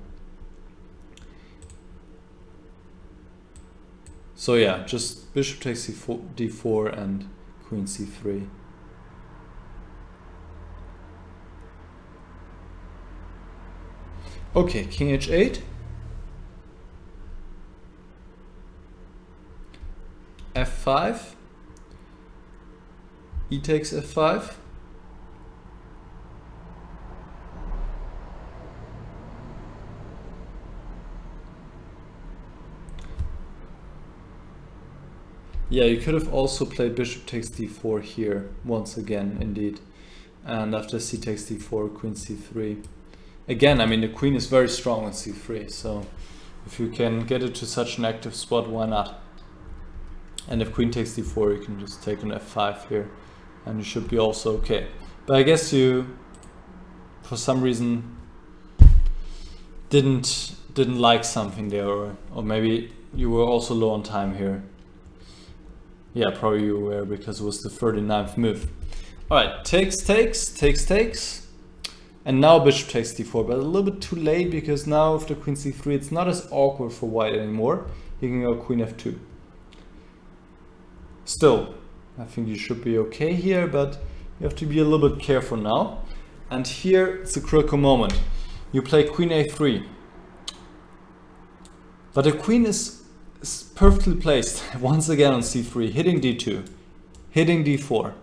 So yeah, just bishop takes d4 and queen c3. Okay, king h8. f5. E takes f5. Yeah, you could have also played bishop takes d4 here, once again, indeed. And after c takes d4, queen c3. Again, I mean, the queen is very strong on c3, so if you can get it to such an active spot, why not? And if queen takes d4, you can just take on f5 here, and you should be also okay. But I guess you, for some reason, didn't like something there, or maybe you were also low on time here. Yeah, probably you were, because it was the 39th move. Alright, takes, and now bishop takes d4, but a little bit too late, because now after queen c3 it's not as awkward for white anymore. You can go queen f2. Still, I think you should be okay here, but you have to be a little bit careful now. And here it's a critical moment. You play queen a3. But the queen is perfectly placed once again on c3, hitting d2, hitting d4.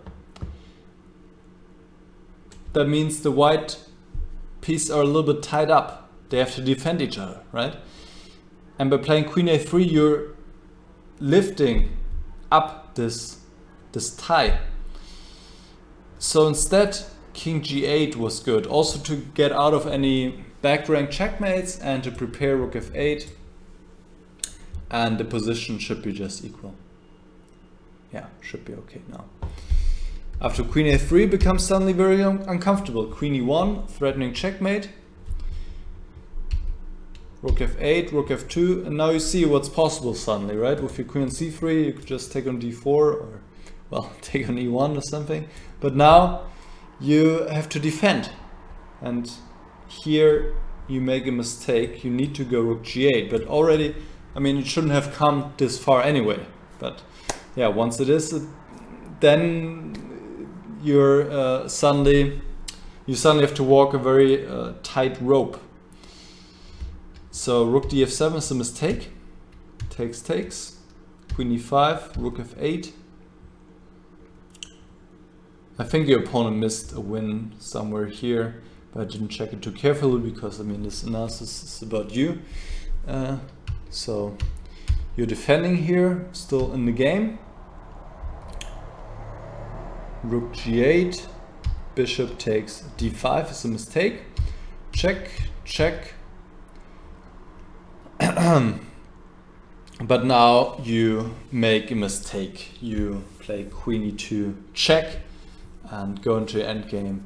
That means the white pieces are a little bit tied up. They have to defend each other, right? And by playing queen a3, you're lifting up this tie. So instead, king g8 was good, also to get out of any back rank checkmates and to prepare rook f8. And the position should be just equal. Yeah, should be okay now. After queen a3 becomes suddenly very uncomfortable. Queen e1, threatening checkmate. Rook f8, rook f2, and now you see what's possible suddenly, right? With your queen on c3, you could just take on d4, or, well, take on e1 or something. But now you have to defend. And here you make a mistake. You need to go rook g8, but already, I mean, it shouldn't have come this far anyway. But yeah, once it is, then you're suddenly have to walk a very tight rope. So rook df7 is a mistake. Takes, queen e5, rook f8. I think your opponent missed a win somewhere here, but I didn't check it too carefully, because I mean, this analysis is about you. So you're defending here, still in the game. Rook g8, bishop takes d5 is a mistake. Check, check. But now you make a mistake. You play queen e2 check and go into endgame.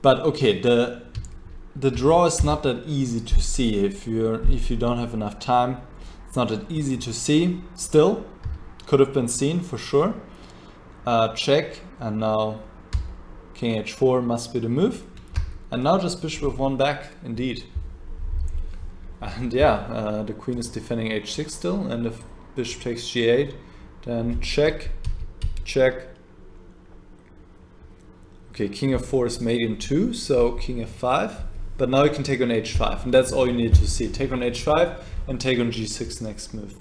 But okay, the draw is not that easy to see if you don't have enough time. It's not that easy to see. Still, could have been seen for sure. Check, and now king h4 must be the move. And now just bishop f1 back, indeed. And yeah, the queen is defending h6 still, and if bishop takes g8, then check, check. Okay, king f4 is mate in 2, so king f5. But now you can take on h5, and that's all you need to see. Take on h5 and take on g6 next move.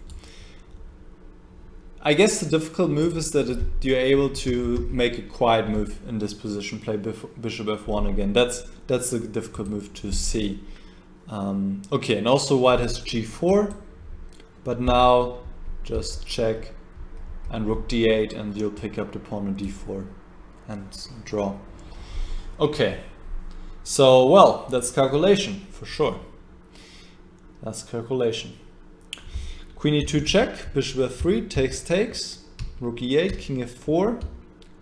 I guess the difficult move is that you're able to make a quiet move in this position, play bishop f1 again. That's the difficult move to see. Okay, and also white has g4, but now just check and rook d8, and you'll pick up the pawn on d4 and draw. Okay, so well, that's calculation for sure. That's calculation. Queen e2 check, bishop f3, takes, rook e8, king f4.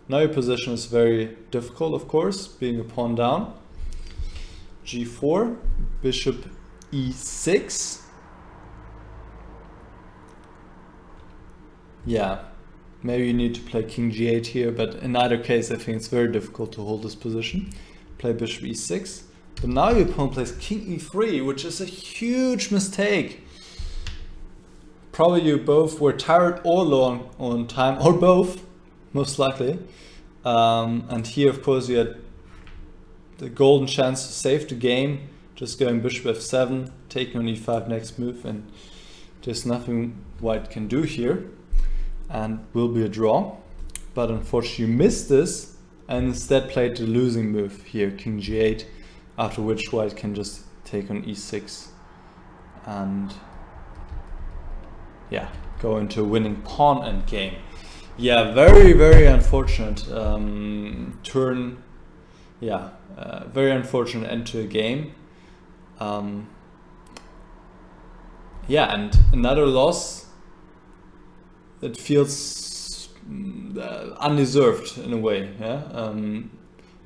Now your position is very difficult, of course, being a pawn down. g4, bishop e6. Yeah, maybe you need to play king g8 here, but in either case I think it's very difficult to hold this position. Play bishop e6. But now your opponent plays king e3, which is a huge mistake. Probably you both were tired or low on time, or both, most likely. And here, of course, you had the golden chance to save the game, just going bishop f7, taking on e5 next move, and there's nothing white can do here, and will be a draw. But unfortunately you missed this, and instead played the losing move here, king g8, after which white can just take on e6 and yeah, go into a winning pawn endgame. Yeah, very, very unfortunate turn. Yeah, very unfortunate end to a game. Yeah, and another loss. It feels undeserved in a way. Yeah,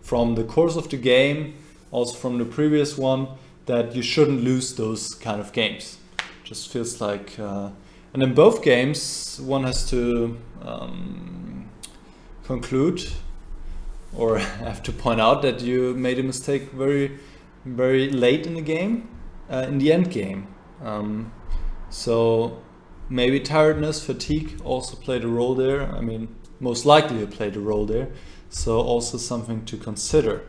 from the course of the game, also from the previous one, that you shouldn't lose those kind of games. Just feels like. And in both games, one has to conclude, or have to point out that you made a mistake very, very late in the game, in the end game. So maybe tiredness, fatigue also played a role there. I mean, most likely it played a role there. So also something to consider.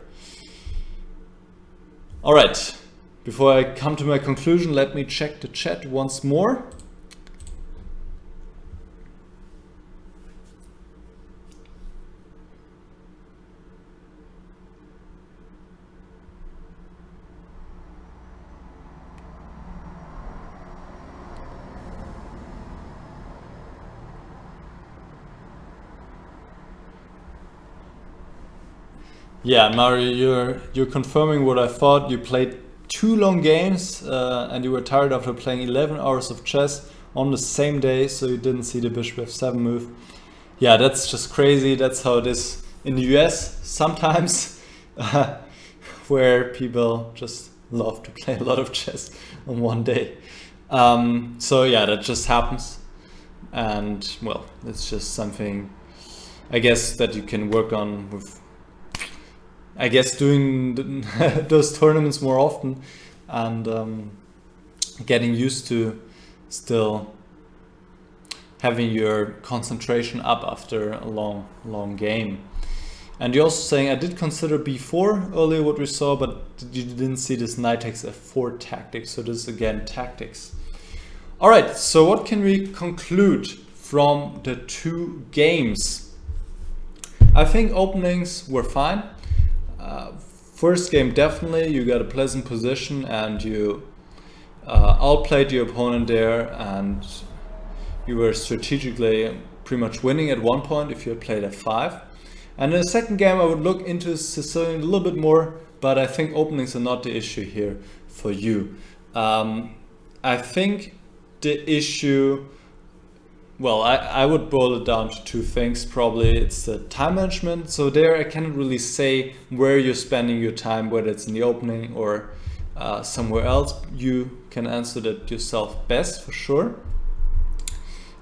All right, before I come to my conclusion, let me check the chat once more. Yeah, Mario, you're confirming what I thought. You played 2 long games and you were tired after playing 11 hours of chess on the same day, so you didn't see the bishop f7 move. Yeah, that's just crazy. That's how it is in the US sometimes, where people just love to play a lot of chess on one day. So yeah, that just happens. And well, it's just something, I guess, that you can work on with, I guess, doing those tournaments more often, and getting used to still having your concentration up after a long game. And you're also saying, I did consider b4 earlier, what we saw, but you didn't see this knight takes f4 tactic. So this is again tactics. All right, so what can we conclude from the 2 games? I think openings were fine. First game, definitely you got a pleasant position and you outplayed your opponent there, and you were strategically pretty much winning at one point if you had played f5. And in the second game I would look into Sicilian a little bit more, but I think openings are not the issue here for you. I think the issue well, I would boil it down to two things. Probably it's the time management. So there I cannot really say where you're spending your time, whether it's in the opening or somewhere else. You can answer that yourself best for sure.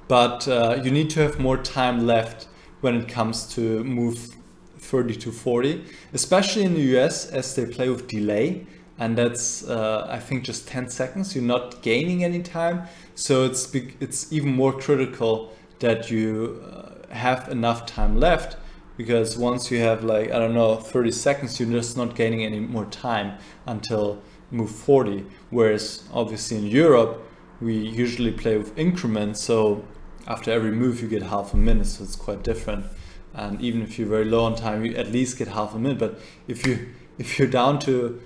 But you need to have more time left when it comes to move 30 to 40, especially in the US as they play with delay. And that's, I think, just 10 seconds. You're not gaining any time. So it's even more critical that you have enough time left, because once you have, like, I don't know, 30 seconds, you're just not gaining any more time until move 40. Whereas obviously in Europe, we usually play with increments. So after every move, you get half a minute. So it's quite different. And even if you're very low on time, you at least get half a minute. But if you're down to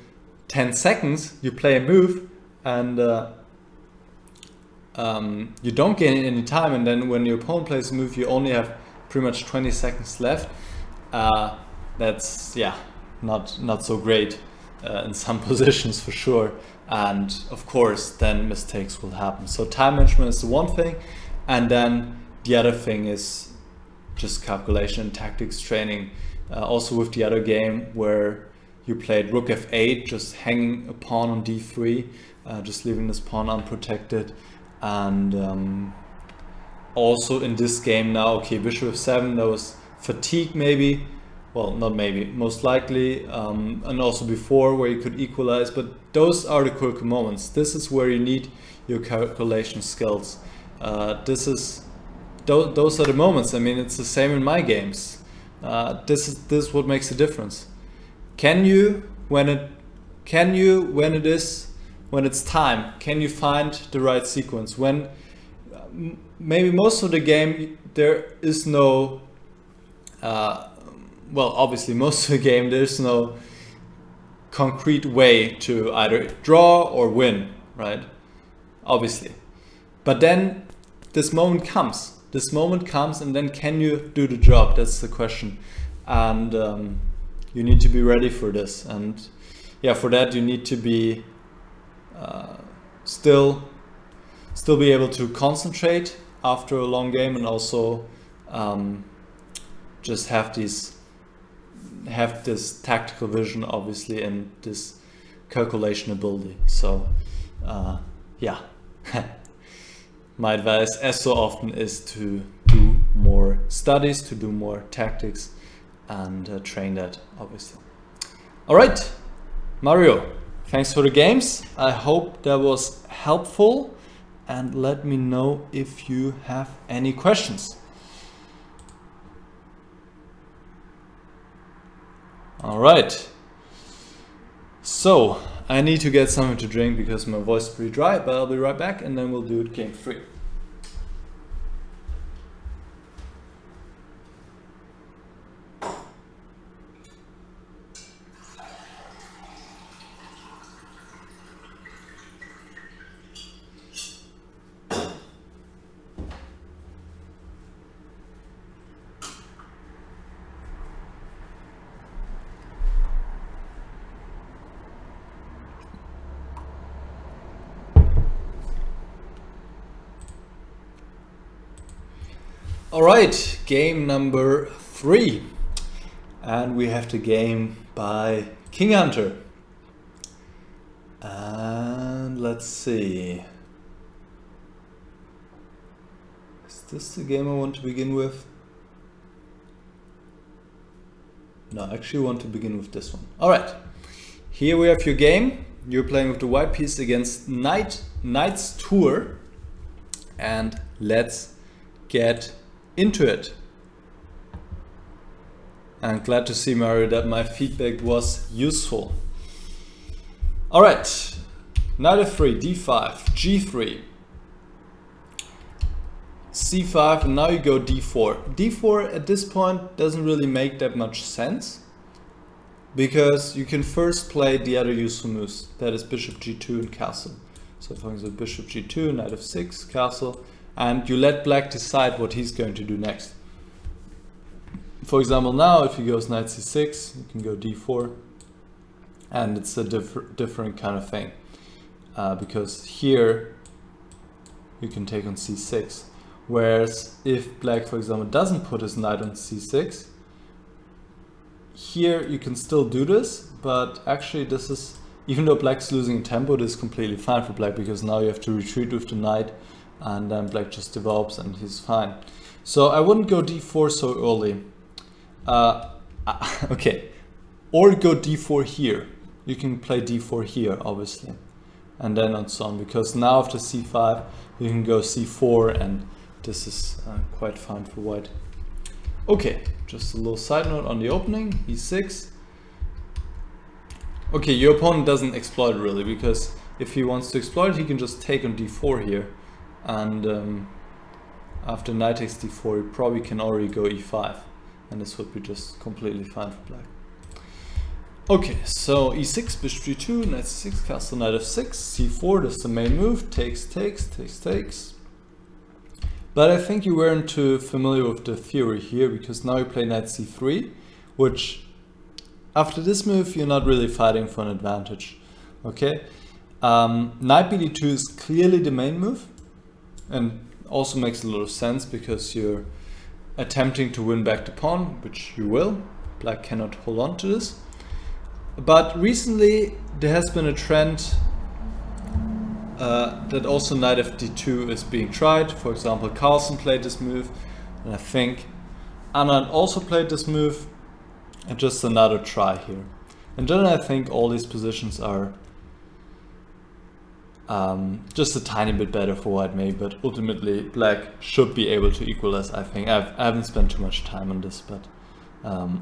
10 seconds, you play a move and you don't gain any time, and then when your opponent plays a move, you only have pretty much 20 seconds left. That's, yeah, not so great in some positions for sure. And of course, then mistakes will happen. So time management is the one thing, and then the other thing is just calculation and tactics training. Also with the other game where you played rook f8, just hanging a pawn on d3, just leaving this pawn unprotected. And also in this game now, okay, bishop f7, there was fatigue maybe, well, not maybe, most likely, and also before where you could equalize, but those are the critical moments. This is where you need your calculation skills. Those are the moments. I mean, it's the same in my games. This is what makes a difference. Can you, when it's time, can you find the right sequence? When maybe most of the game there is no, well, obviously most of the game there's no concrete way to either draw or win, right? Obviously. But then this moment comes. And then can you do the job? That's the question. And you need to be ready for this. And yeah, for that you need to be still be able to concentrate after a long game, and also just have this tactical vision, obviously, and this calculation ability. So yeah. My advice, as so often, is to do more studies, to do more tactics, and train that, obviously. All right, Mario, thanks for the games. I hope that was helpful, and let me know if you have any questions. All right, so I need to get something to drink because my voice is pretty dry, but I'll be right back and then we'll do game 3. All right, game number 3, and we have the game by King Hunter. And let's see, is this the game I want to begin with? No, I actually want to begin with this one. All right, here we have your game. You're playing with the white piece against Knight's Tour, and let's get into it. I'm glad to see, Mario, that my feedback was useful. All right, knight f3, d5, g3, c5, and now you go d4. d4 at this point doesn't really make that much sense, because you can first play the other useful moves, that is bishop g2 and castle. So for example, bishop g2, knight f6, castle, and you let black decide what he's going to do next. For example, now if he goes knight c6, you can go d4, and it's a different kind of thing, because here you can take on c6. Whereas if black, for example, doesn't put his knight on c6, here you can still do this, but actually this is, even though black's losing tempo, this is completely fine for black, because now you have to retreat with the knight and then black just develops and he's fine. So I wouldn't go d4 so early. Okay, or go d4 here. You can play d4 here, obviously, and then on so on, because now after c5 you can go c4, and this is quite fine for white. Okay, just a little side note on the opening, e6. Okay, your opponent doesn't exploit it really, because if he wants to exploit it, he can just take on d4 here, and after knight takes d4, he probably can already go e5, and this would be just completely fine for black. Okay, so e6, bishop g2, knight c6, castle knight f6, c4, that's the main move, takes. But I think you weren't too familiar with the theory here, because now you play knight c3, which after this move you're not really fighting for an advantage. Okay, knight bd2 is clearly the main move, and also makes a lot of sense because you're attempting to win back the pawn, which you will. Black cannot hold on to this. But recently there has been a trend that also knight fd2 is being tried. For example, Carlsen played this move, and I think Anand also played this move, and just another try here. And then I think all these positions are just a tiny bit better for white maybe, but ultimately black should be able to equalize, I think. I haven't spent too much time on this, but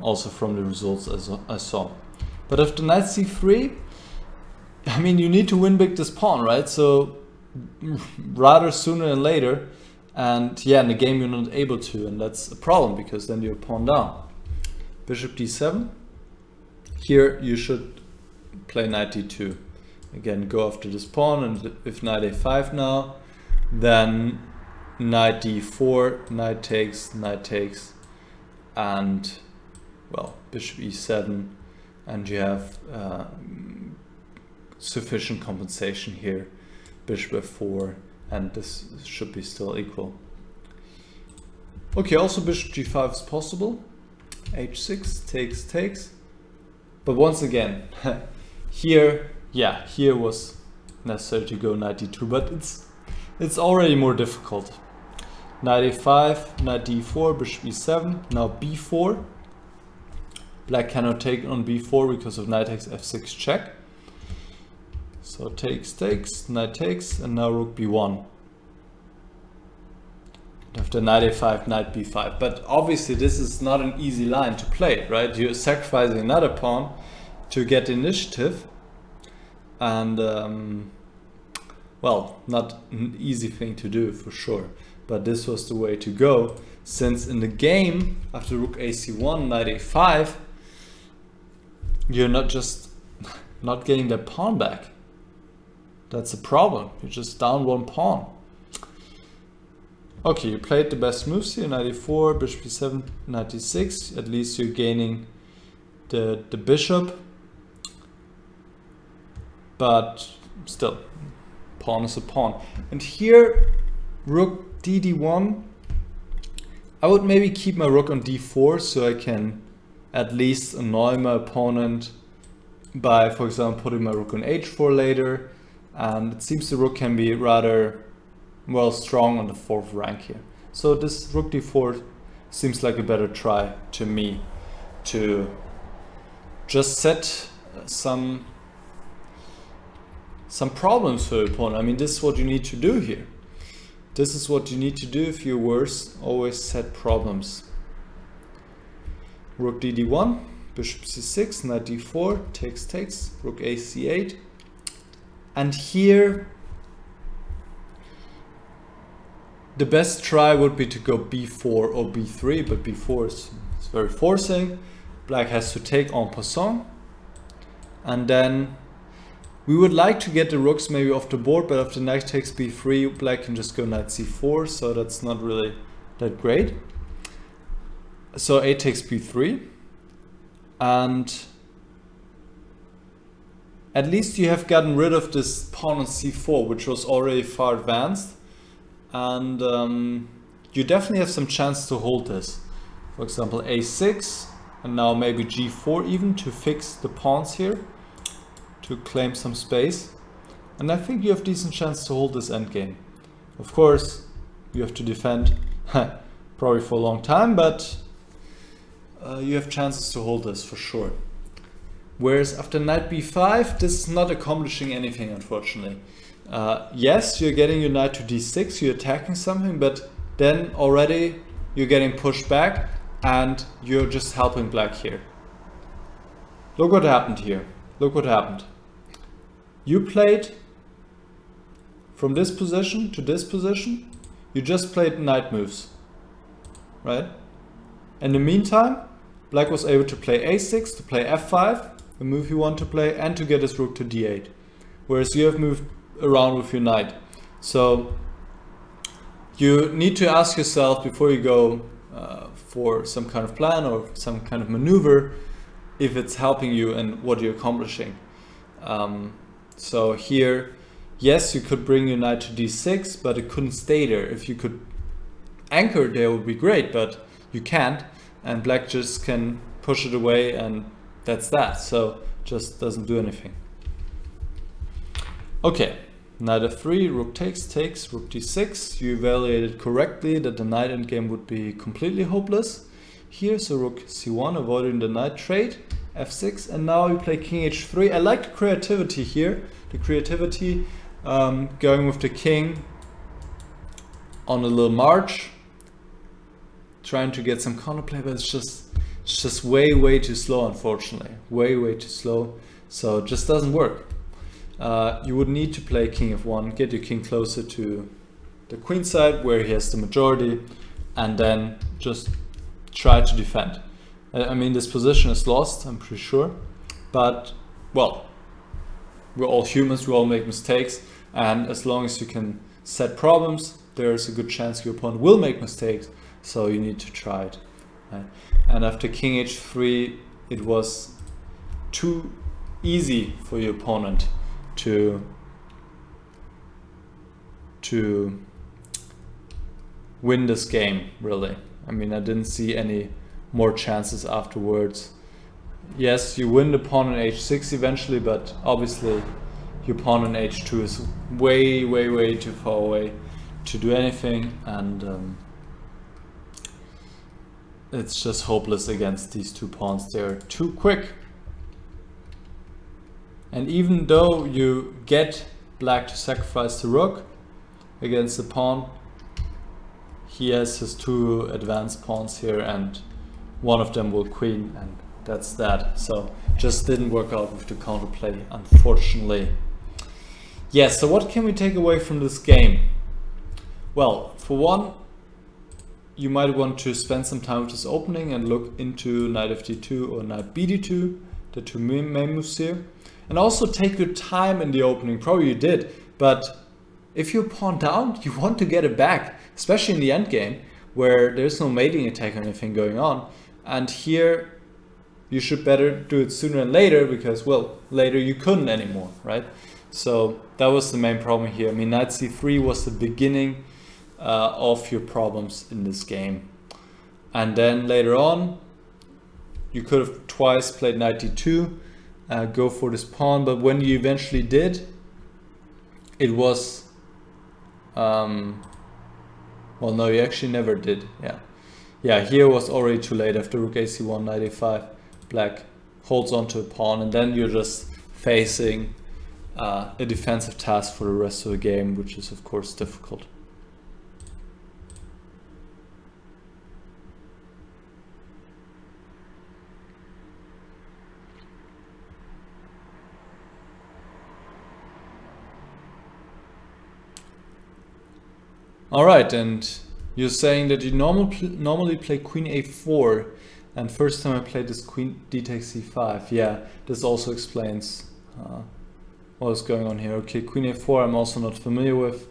also from the results I saw. But after knight c3, I mean, you need to win back this pawn, right? So rather sooner than later, and yeah, in the game you're not able to, and that's a problem, because then you're pawn down. Bishop d7. Here you should play knight d2. Again, go after this pawn, and if knight a5 now, then knight d4, knight takes, and well, bishop e7, and you have sufficient compensation here. Bishop f4, and this should be still equal. Okay, also bishop g5 is possible. h6, takes. But once again, here was necessary to go knight d2, but it's already more difficult. Knight a5, knight d4, bishop e7, now b4. Black cannot take on b4 because of knight takes f6 check. So takes, knight takes, and now rook b1. After knight a5, knight b5. But obviously this is not an easy line to play, right? You're sacrificing another pawn to get the initiative. And well, not an easy thing to do for sure. But this was the way to go, since in the game, after rook ac1, knight a5, you're not getting the pawn back. That's a problem. You're just down one pawn. Okay, you played the best moves here, knight e4, bishop e7, knight e6. At least you're gaining the bishop. But still, pawn is a pawn. And here, rook d1. I would maybe keep my rook on d4 so I can at least annoy my opponent by, for example, putting my rook on h4 later. And it seems the rook can be rather, well, strong on the 4th rank here. So this rook d4 seems like a better try to me, to just set some problems for the opponent. I mean, this is what you need to do here. This is what you need to do if you're worse. Always set problems. Rook d1, bishop c6, knight d4, takes, rook a c8. And here, the best try would be to go b4 or b3, but b4 is very forcing. Black has to take en passant. And then we would like to get the rooks maybe off the board, but after knight takes b3, black can just go knight c4, so that's not really that great. So a takes b3, and at least you have gotten rid of this pawn on c4, which was already far advanced. And you definitely have some chance to hold this. For example, a6, and now maybe g4 even, to fix the pawns here, to claim some space. And I think you have decent chance to hold this endgame. Of course, you have to defend probably for a long time, but you have chances to hold this for sure. Whereas after knight b5, this is not accomplishing anything, unfortunately. Yes, you're getting your knight to d6, you're attacking something, but then already you're getting pushed back and you're just helping black here. Look what happened here. Look what happened. You played from this position to this position. You just played knight moves, right? In the meantime, black was able to play a6, to play f5, the move you want to play, and to get his rook to d8. Whereas you have moved around with your knight. So you need to ask yourself before you go for some kind of plan or some kind of maneuver if it's helping you and what you're accomplishing. So here, yes, you could bring your knight to d6, but it couldn't stay there. If you could anchor there, would be great, but you can't, and black just can push it away, and that's that. So just doesn't do anything. Okay, knight f3, rook takes, rook d6. You evaluated correctly that the knight endgame would be completely hopeless here, so rook c1, avoiding the knight trade, f6, and now you play king h3. I like the creativity here, going with the king on a little march, trying to get some counterplay, but it's just way too slow, unfortunately. Way too slow, so it just doesn't work. You would need to play king f1, get your king closer to the queen side where he has the majority, and then just try to defend. I mean, this position is lost, I'm pretty sure, but well, we're all humans, we all make mistakes, and as long as you can set problems, there's a good chance your opponent will make mistakes, so you need to try it. Right? And after king h3, it was too easy for your opponent to win this game, really. I mean, I didn't see any more chances afterwards. Yes, you win the pawn on h6 eventually, but obviously your pawn on h2 is way too far away to do anything, and it's just hopeless against these two pawns. They're too quick. And even though you get black to sacrifice the rook against the pawn, he has his two advanced pawns here, and one of them will queen, and that's that. So just didn't work out with the counterplay, unfortunately. Yes, so what can we take away from this game? Well, for one, you might want to spend some time with this opening and look into knight fd2 or knight bd2, the two main moves here. And also take your time in the opening. Probably you did, but if you're pawn down, you want to get it back, especially in the endgame where there's no mating attack or anything going on. And here you should better do it sooner than later, because, well, later you couldn't anymore, right? So that was the main problem here. I mean, knight c3 was the beginning of your problems in this game. And then later on, you could have twice played knight d2, go for this pawn, but when you eventually did, it was well, no, you actually never did. Yeah, here was already too late. After rook ac1, knight a5, black holds on to a pawn, and then you're just facing a defensive task for the rest of the game, which is of course difficult. Alright, and you're saying that you normally play queen a4, and first time I played this queen d takes c5. Yeah, this also explains what is going on here. Okay, queen a4 I'm also not familiar with,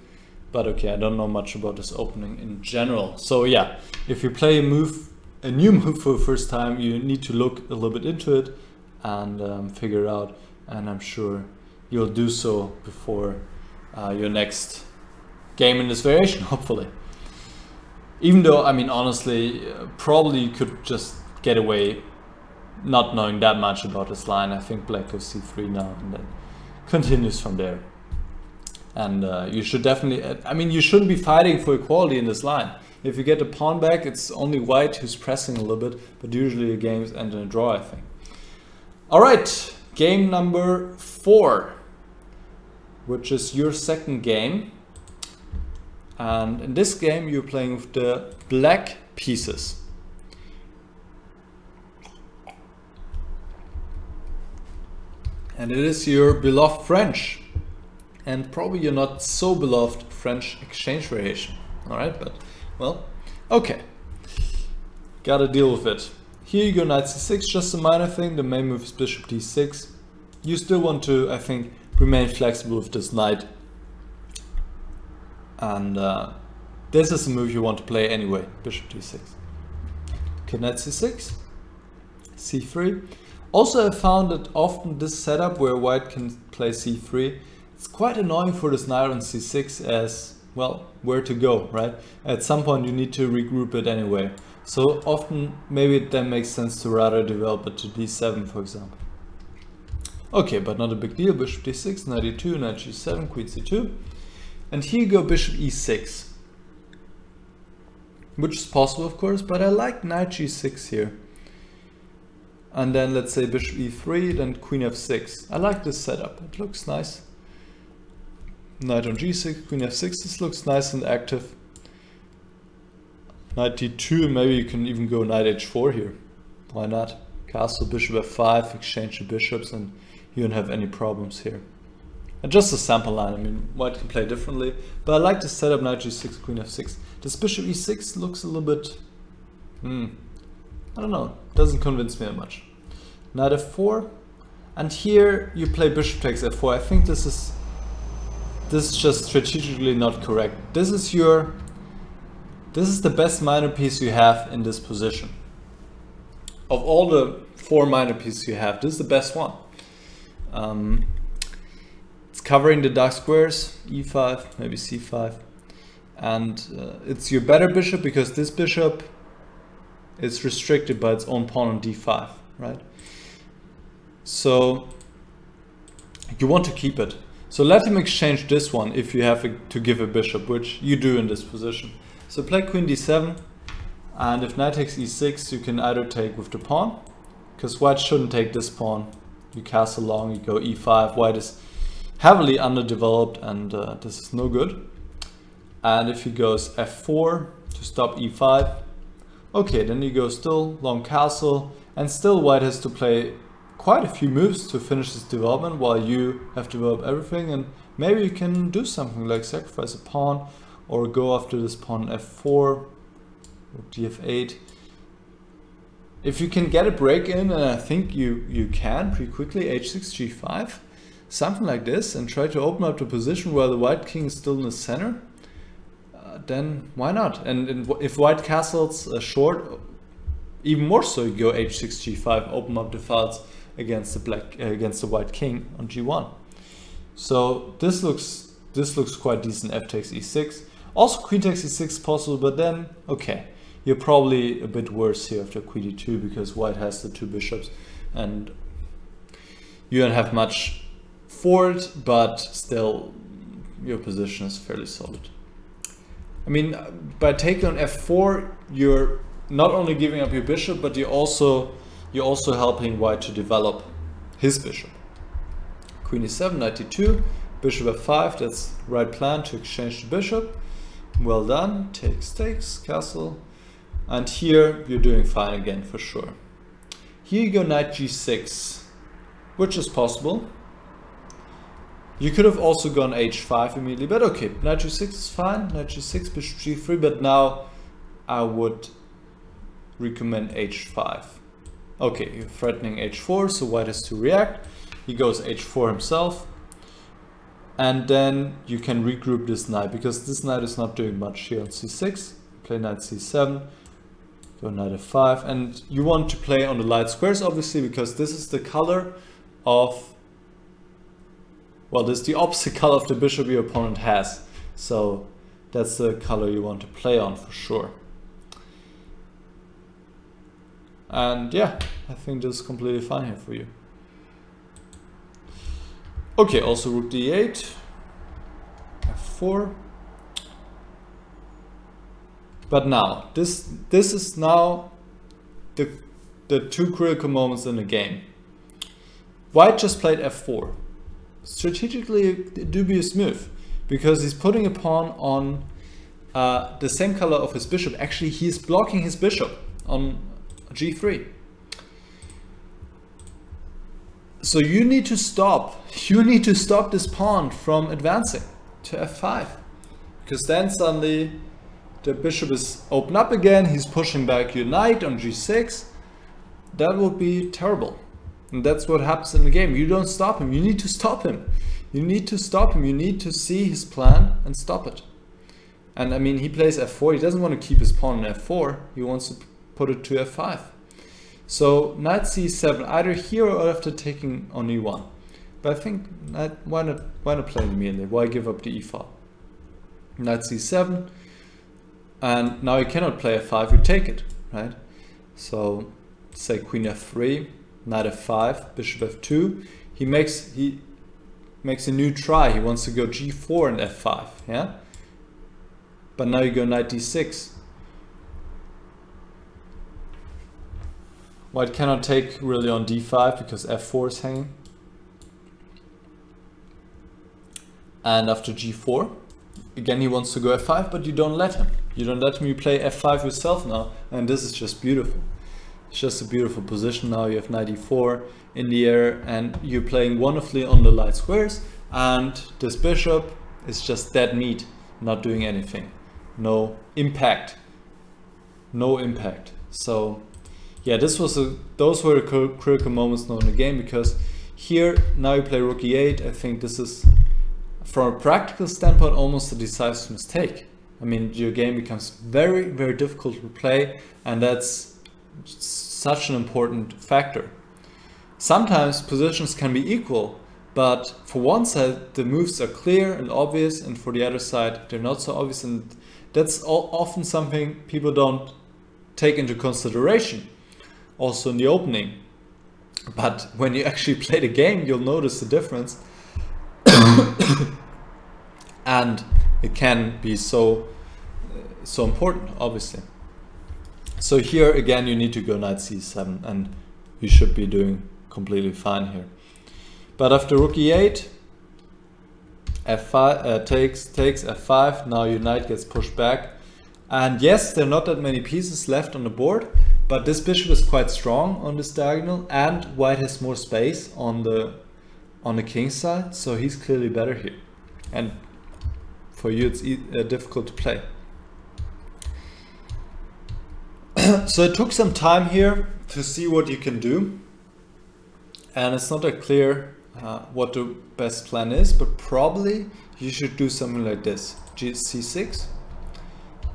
but okay, I don't know much about this opening in general. So yeah, if you play a new move for the first time, you need to look a little bit into it and figure it out, and I'm sure you'll do so before your next game in this variation, hopefully. Even though, I mean, honestly, probably you could just get away not knowing that much about this line. I think black goes c3 now and then continues from there. And you should definitely, I mean, you shouldn't be fighting for equality in this line. If you get the pawn back, it's only white who's pressing a little bit, but usually the games end in a draw, I think. All right, game number 4, which is your second game. And in this game, you're playing with the black pieces. And it is your beloved French. And probably your not so beloved French exchange variation. All right, but well, okay. Gotta deal with it. Here you go knight c6, just a minor thing. The main move is bishop d6. You still want to, I think, remain flexible with this knight. And this is the move you want to play anyway, bishop d6. Okay, knight c6, c3. Also, I found that often this setup where white can play c3, it's quite annoying for this knight on c6 as, well, where to go, right? At some point you need to regroup it anyway. So often maybe it then makes sense to rather develop it to d7, for example. Okay, but not a big deal. Bishop d6, knight e2, knight g7, queen c2. And here you go bishop e6. Which is possible, of course, but I like knight g6 here. And then let's say bishop e3, then queen f6. I like this setup, it looks nice. Knight on g6, queen f6, this looks nice and active. Knight d2, maybe you can even go knight h4 here. Why not? Castle, bishop f5, exchange the bishops, and you don't have any problems here. And just a sample line, I mean, white can play differently, but I like to set up knight g6, queen f6. This bishop e6 looks a little bit, I don't know, doesn't convince me that much. Knight f4, and here you play bishop takes f4. I think this is just strategically not correct. This is the best minor piece you have in this position. Of all the 4 minor pieces you have, this is the best one. It's covering the dark squares, e5, maybe c5. And it's your better bishop because this bishop is restricted by its own pawn on d5, right? So you want to keep it. So let him exchange this one if you have to give a bishop, which you do in this position. So play queen d7, and if knight takes e6, you can either take with the pawn, because white shouldn't take this pawn. You castle long, you go e5, white is heavily underdeveloped, and this is no good. And if he goes f4 to stop e5, okay, then you go still long castle, and still white has to play quite a few moves to finish this development while you have developed everything, and maybe you can do something like sacrifice a pawn or go after this pawn f4 or df8. If you can get a break in, and I think you can pretty quickly, h6 g5, something like this, and try to open up the position where the white king is still in the center, then why not? And if white castles short, even more so, you go h6 g5, open up the files against the white king on g1. So this looks quite decent. F takes e6. Also queen takes e6 possible, but then okay, you're probably a bit worse here after queen d2 because white has the 2 bishops and you don't have much for it, but still your position is fairly solid. I mean, by taking on f4, you're not only giving up your bishop, but you're also helping white to develop his bishop. Queen e7, knight d2, bishop f5, that's the right plan to exchange the bishop. Well done, takes, castle. And here you're doing fine again for sure. Here you go knight g6, which is possible. You could have also gone h5 immediately, but okay, knight g6 is fine, knight g6, bishop g3, but now I would recommend h5. Okay, you're threatening h4, so white has to react. He goes h4 himself. And then you can regroup this knight, because this knight is not doing much here on c6. Play knight c7, go knight f5. And you want to play on the light squares, obviously, because this is the color of... well, this is the opposite color of the bishop your opponent has. So that's the color you want to play on for sure. And yeah, I think this is completely fine here for you. Okay, also rook d8, f4. But now, this is now the two critical moments in the game. White just played f4. Strategically a dubious move, because he's putting a pawn on the same color of his bishop. Actually, he's blocking his bishop on g3. So you need to stop. You need to stop this pawn from advancing to f5, because then suddenly the bishop is open up again. He's pushing back your knight on g6. That would be terrible. And that's what happens in the game. You don't stop him. You need to stop him. You need to stop him. You need to see his plan and stop it. And I mean, he plays f4. He doesn't want to keep his pawn on f4. He wants to put it to f5. So knight c7, either here or after taking on e1. But I think why not play immediately? Why give up the e file? Knight c7, and now you cannot play f5. You take it, right? So say queen f3, knight f5, bishop f2. He makes a new try. He wants to go g4 and f5, yeah. But now you go knight d6. White cannot take really on d5 because f4 is hanging. And after g4, again he wants to go f5, but you don't let him. You don't let him. You play f5 yourself now, and this is just beautiful. It's just a beautiful position now. You have knight e4 in the air, and you're playing wonderfully on the light squares, and this bishop is just dead meat, not doing anything. No impact. No impact. So yeah, those were the critical moments now in the game, because here now you play rook e8. I think this is, from a practical standpoint, almost a decisive mistake. I mean, your game becomes very, very difficult to play, and that's such an important factor. Sometimes positions can be equal, but for one side the moves are clear and obvious, and for the other side they're not so obvious, and that's often something people don't take into consideration also in the opening. But when you actually play the game, you'll notice the difference. And it can be so important, obviously. So here again you need to go knight c7, and you should be doing completely fine here. But after rook e8, f5 takes f5. Now your knight gets pushed back, and yes, there are not that many pieces left on the board, but this bishop is quite strong on this diagonal, and white has more space on the king side, so he's clearly better here. And for you it's difficult to play. So it took some time here to see what you can do, and it's not that clear what the best plan is, but probably you should do something like this: c6,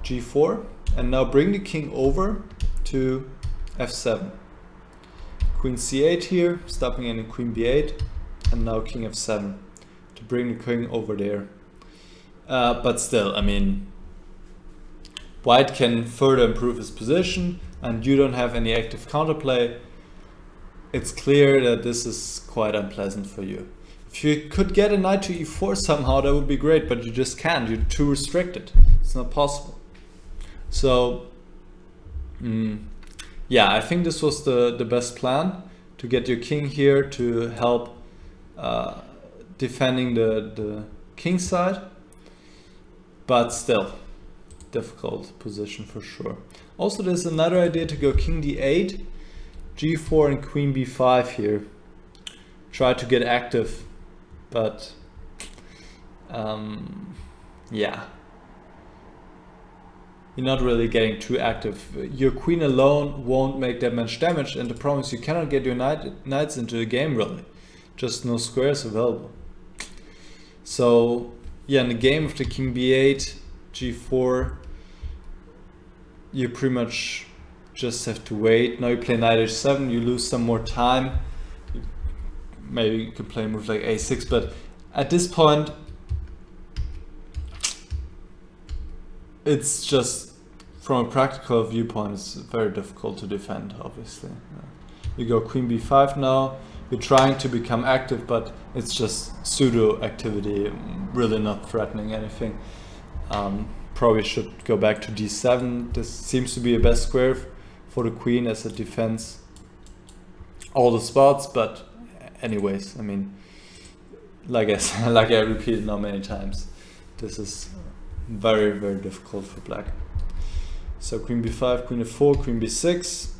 g4, and now bring the king over to f7. Queen c8 here, stopping in queen b8, and now king f7 to bring the king over there. But still, I mean, white can further improve his position, and you don't have any active counterplay. It's clear that this is quite unpleasant for you. If you could get a knight to e4 somehow, that would be great, but you just can't. You're too restricted. It's not possible. So yeah, I think this was the best plan, to get your king here to help defending the king side, but still difficult position for sure. Also, there's another idea to go king d8, g4 and queen b5 here. Try to get active, but yeah, you're not really getting too active. Your queen alone won't make that much damage, and the problem is you cannot get your knights into the game really. Just no squares available. So yeah, in the game of the king b8, g4, you pretty much just have to wait. Now you play knight h7, you lose some more time. Maybe you could play a move like a6, but at this point it's just from a practical viewpoint, it's very difficult to defend, obviously. You go queen b5 now, you're trying to become active, but it's just pseudo activity, really not threatening anything. Probably should go back to d7. This seems to be a best square for the queen as it defends all the spots, but anyways, I mean, like I repeated now many times, this is very, very difficult for black. So queen b5, queen f4, queen b6,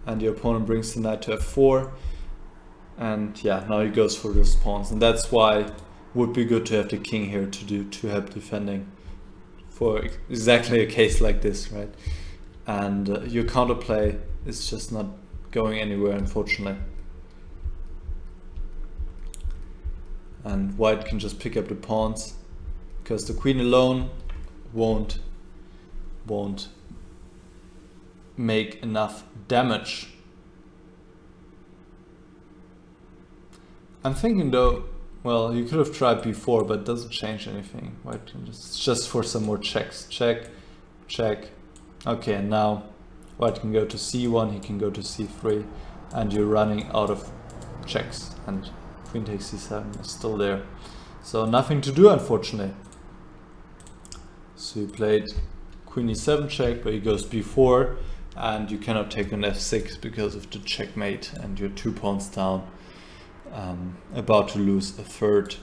and the opponent brings the knight to f4, and yeah, now he goes for those pawns, and that's why it would be good to have the king here to help defending for exactly a case like this, right? And your counterplay is just not going anywhere, unfortunately. And white can just pick up the pawns because the queen alone won't make enough damage. I'm thinking though, well, you could have tried b4, but it doesn't change anything. White can just for some more checks. Check, check. Okay, and now white can go to c1, he can go to c3, and you're running out of checks, and queen takes c7 is still there. So nothing to do, unfortunately. So you played queen e7 check, but he goes b4, and you cannot take on f6 because of the checkmate, and you're 2 pawns down, about to lose a third.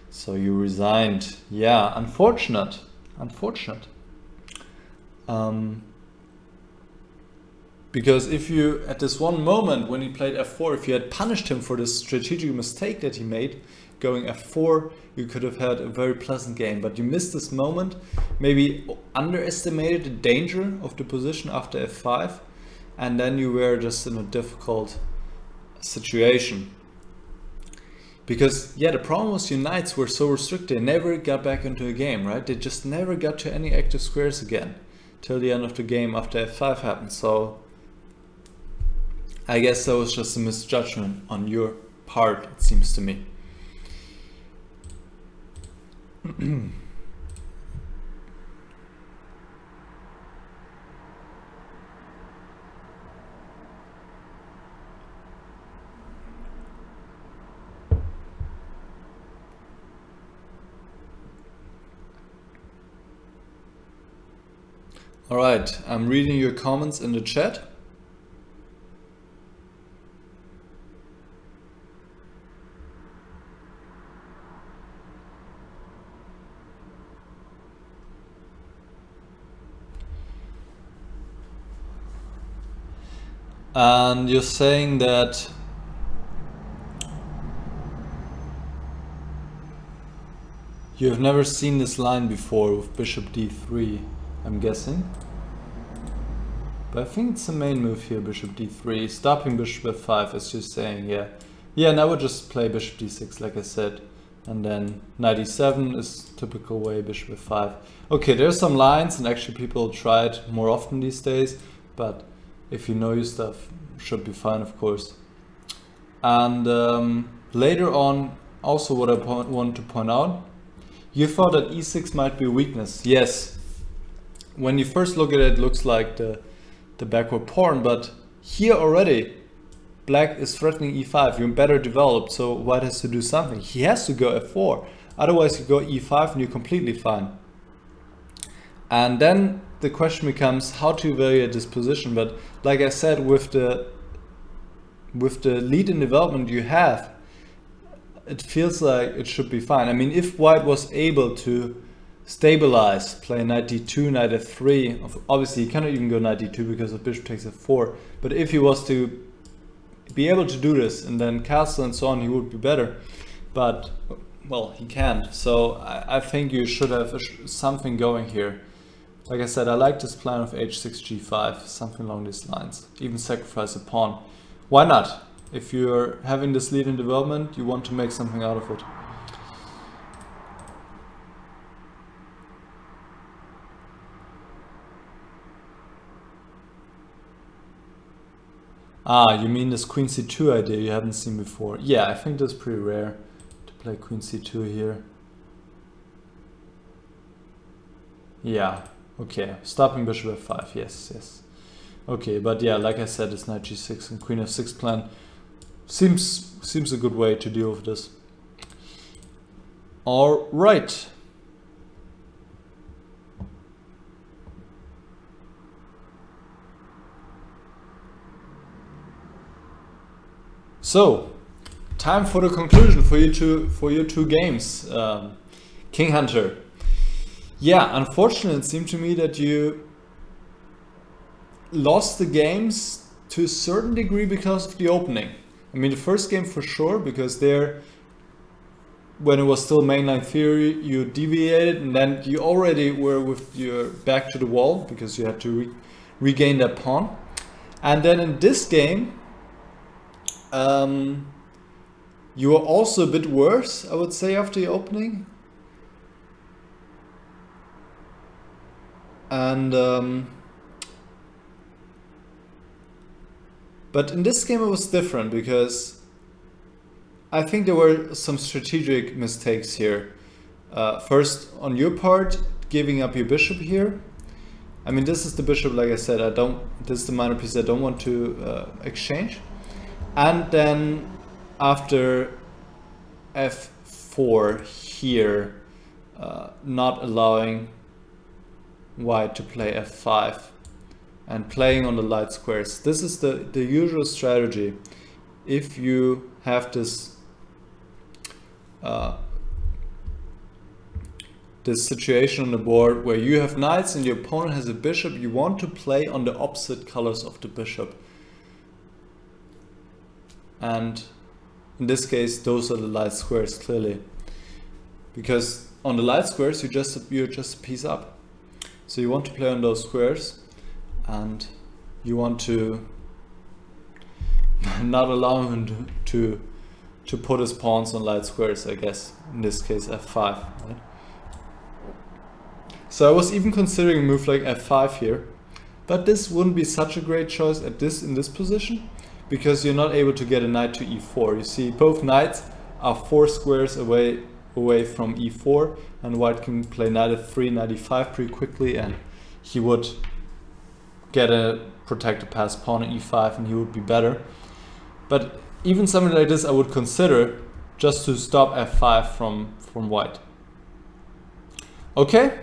So you resigned. Yeah, unfortunate. Unfortunate. Because if you, at this one moment when he played f4, if you had punished him for this strategic mistake that he made, going f4, you could have had a very pleasant game. But you missed this moment, maybe underestimated the danger of the position after f5, and then you were just in a difficult situation. Because, yeah, the problem was your knights were so restricted, they never got back into a game, right? They just never got to any active squares again till the end of the game after f5 happened. So I guess that was just a misjudgment on your part, it seems to me. Alright, I'm reading your comments in the chat. And you're saying that you have never seen this line before with bishop d3, I'm guessing. But I think it's the main move here, bishop d3, stopping bishop f5, as you're saying, yeah. Yeah, and I would just play bishop d6, like I said. And then knight e7 is typical way, bishop f5. Okay, there's some lines, and actually people try it more often these days, but if you know your stuff, should be fine, of course. And later on, also what I want to point out, you thought that e6 might be a weakness. Yes, when you first look at it, it looks like the backward pawn, but here already, black is threatening e5, you're better developed, so white has to do something. He has to go f4, otherwise you go e5 and you're completely fine. And then the question becomes how to evaluate this position, but like I said, with the lead in development you have, it feels like it should be fine. I mean, if white was able to stabilize, play knight d2, knight f3, obviously he cannot even go knight d2 because of bishop takes f4, but if he was to be able to do this and then castle and so on, he would be better. But, well, he can't. So I think you should have something going here. Like I said, I like this plan of h6, g5, something along these lines. Even sacrifice a pawn. Why not? If you're having this lead in development, you want to make something out of it. Ah, you mean this queen c2 idea you haven't seen before. Yeah, I think that's pretty rare to play queen c2 here. Yeah, Okay, stopping bishop f5, yes, yes. Okay, but yeah, like I said, this knight g6 and queen f6 plan seems a good way to deal with this. All right. So, time for the conclusion for your two games, King Hunter. Yeah, unfortunately, it seemed to me that you lost the games to a certain degree because of the opening. I mean, the first game for sure, because there, when it was still mainline theory, you deviated, and then you already were with your back to the wall because you had to regain that pawn. And then in this game, you were also a bit worse, I would say, after the opening. And but in this game it was different because I think there were some strategic mistakes here. First, on your part, giving up your bishop here. I mean, this is the bishop, like I said, this is the minor piece I don't want to exchange. And then after f4 here, not allowing white to play f5 and playing on the light squares. This is the usual strategy. If you have this this situation on the board where you have knights and your opponent has a bishop, you want to play on the opposite colors of the bishop. And in this case, those are the light squares, clearly. Because on the light squares, you're just a piece up. So you want to play on those squares, and you want to not allow him to put his pawns on light squares, I guess. In this case, f5. Right? So I was even considering a move like f5 here, but this wouldn't be such a great choice in this position, because you're not able to get a knight to e4. You see, both knights are 4 squares away from e4, and white can play knight f3, knight e5 pretty quickly, and he would get a protected passed pawn on e5 and he would be better. But even something like this I would consider, just to stop f5 from white. Okay.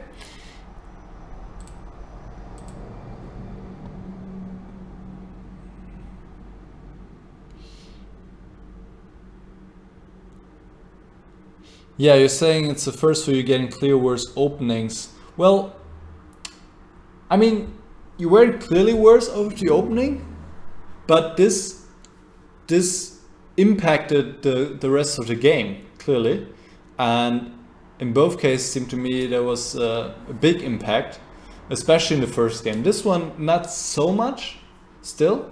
Yeah, you're saying it's the first for you getting clear worse openings. Well, I mean, you weren't clearly worse over the opening, but this impacted the rest of the game, clearly. And in both cases, it seemed to me there was a big impact, especially in the first game. This one, not so much, still,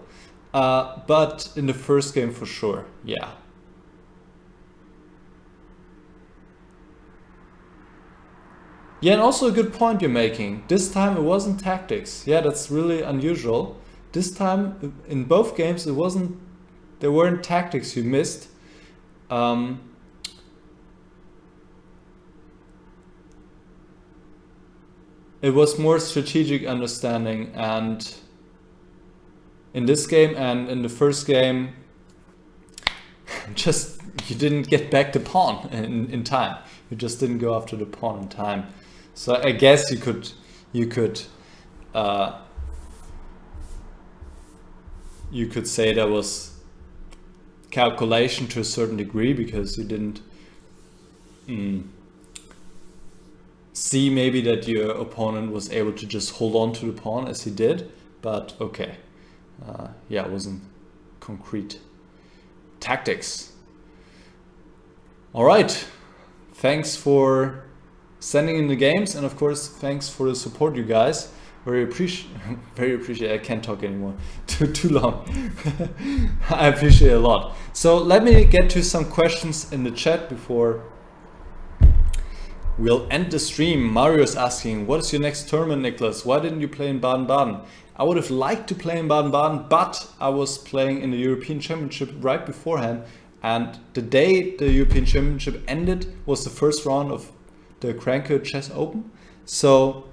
but in the first game for sure, yeah. Yeah, and also a good point you're making. This time it wasn't tactics. Yeah, that's really unusual. This time, in both games, there weren't tactics you missed. It was more strategic understanding, and in this game and in the first game, just you didn't get back the pawn in time. You just didn't go after the pawn in time. So I guess you could say there was calculation to a certain degree, because you didn't see maybe that your opponent was able to just hold on to the pawn as he did. But okay, yeah, it wasn't concrete tactics. All right, thanks for sending in the games, and of course thanks for the support, you guys. Very appreciate. I can't talk anymore. Too long. I appreciate it a lot. So let me get to some questions in the chat before we'll end the stream. Mario is asking, what is your next tournament, Niklas? Why didn't you play in Baden-Baden? I would have liked to play in Baden-Baden, but I was playing in the European Championship right beforehand, and the day the European Championship ended was the first round of the Cranko Chess Open. So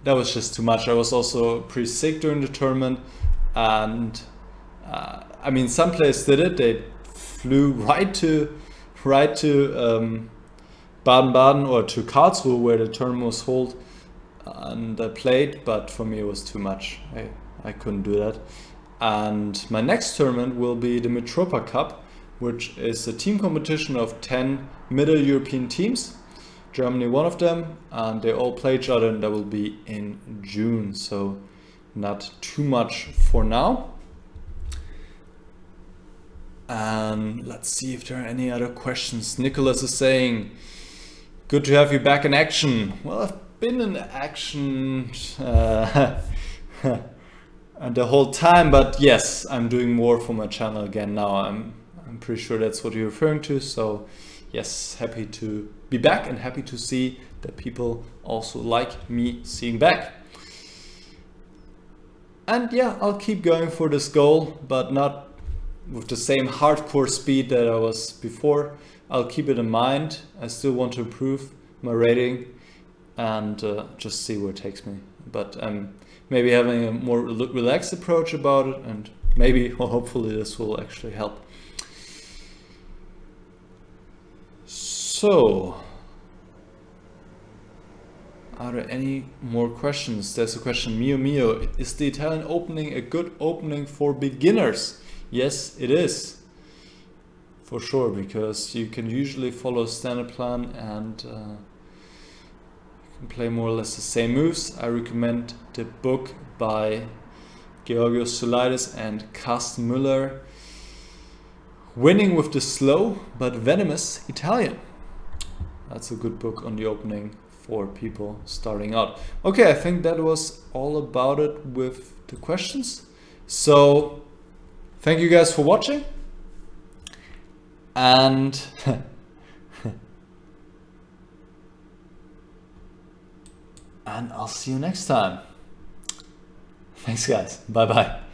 that was just too much. I was also pretty sick during the tournament, and I mean, some players did it. They flew right to Baden-Baden or to Karlsruhe, where the tournament was held, and I played. But for me, it was too much. I couldn't do that. And my next tournament will be the Mitropa Cup, which is a team competition of 10 Middle European teams. Germany one of them, and they all play each other, and that will be in June, so not too much for now. And let's see if there are any other questions. Nicholas is saying, good to have you back in action. Well, I've been in action the whole time, but yes, I'm doing more for my channel again now. I'm pretty sure that's what you're referring to. So yes, happy to be back and happy to see that people also like me seeing back. And yeah, I'll keep going for this goal, but not with the same hardcore speed that I was before. I'll keep it in mind. I still want to improve my rating and just see where it takes me. But I'm maybe having a more relaxed approach about it, and maybe or hopefully this will actually help. So, are there any more questions? There's a question, Mio Mio, is the Italian opening a good opening for beginners? Yes, it is, for sure, because you can usually follow a standard plan and you can play more or less the same moves. I recommend the book by Georgios Soulidis and Carsten Müller, Winning with the Slow but Venomous Italian. That's a good book on the opening for people starting out. Okay, I think that was all about it with the questions. So thank you guys for watching, and and I'll see you next time. Thanks guys, bye bye.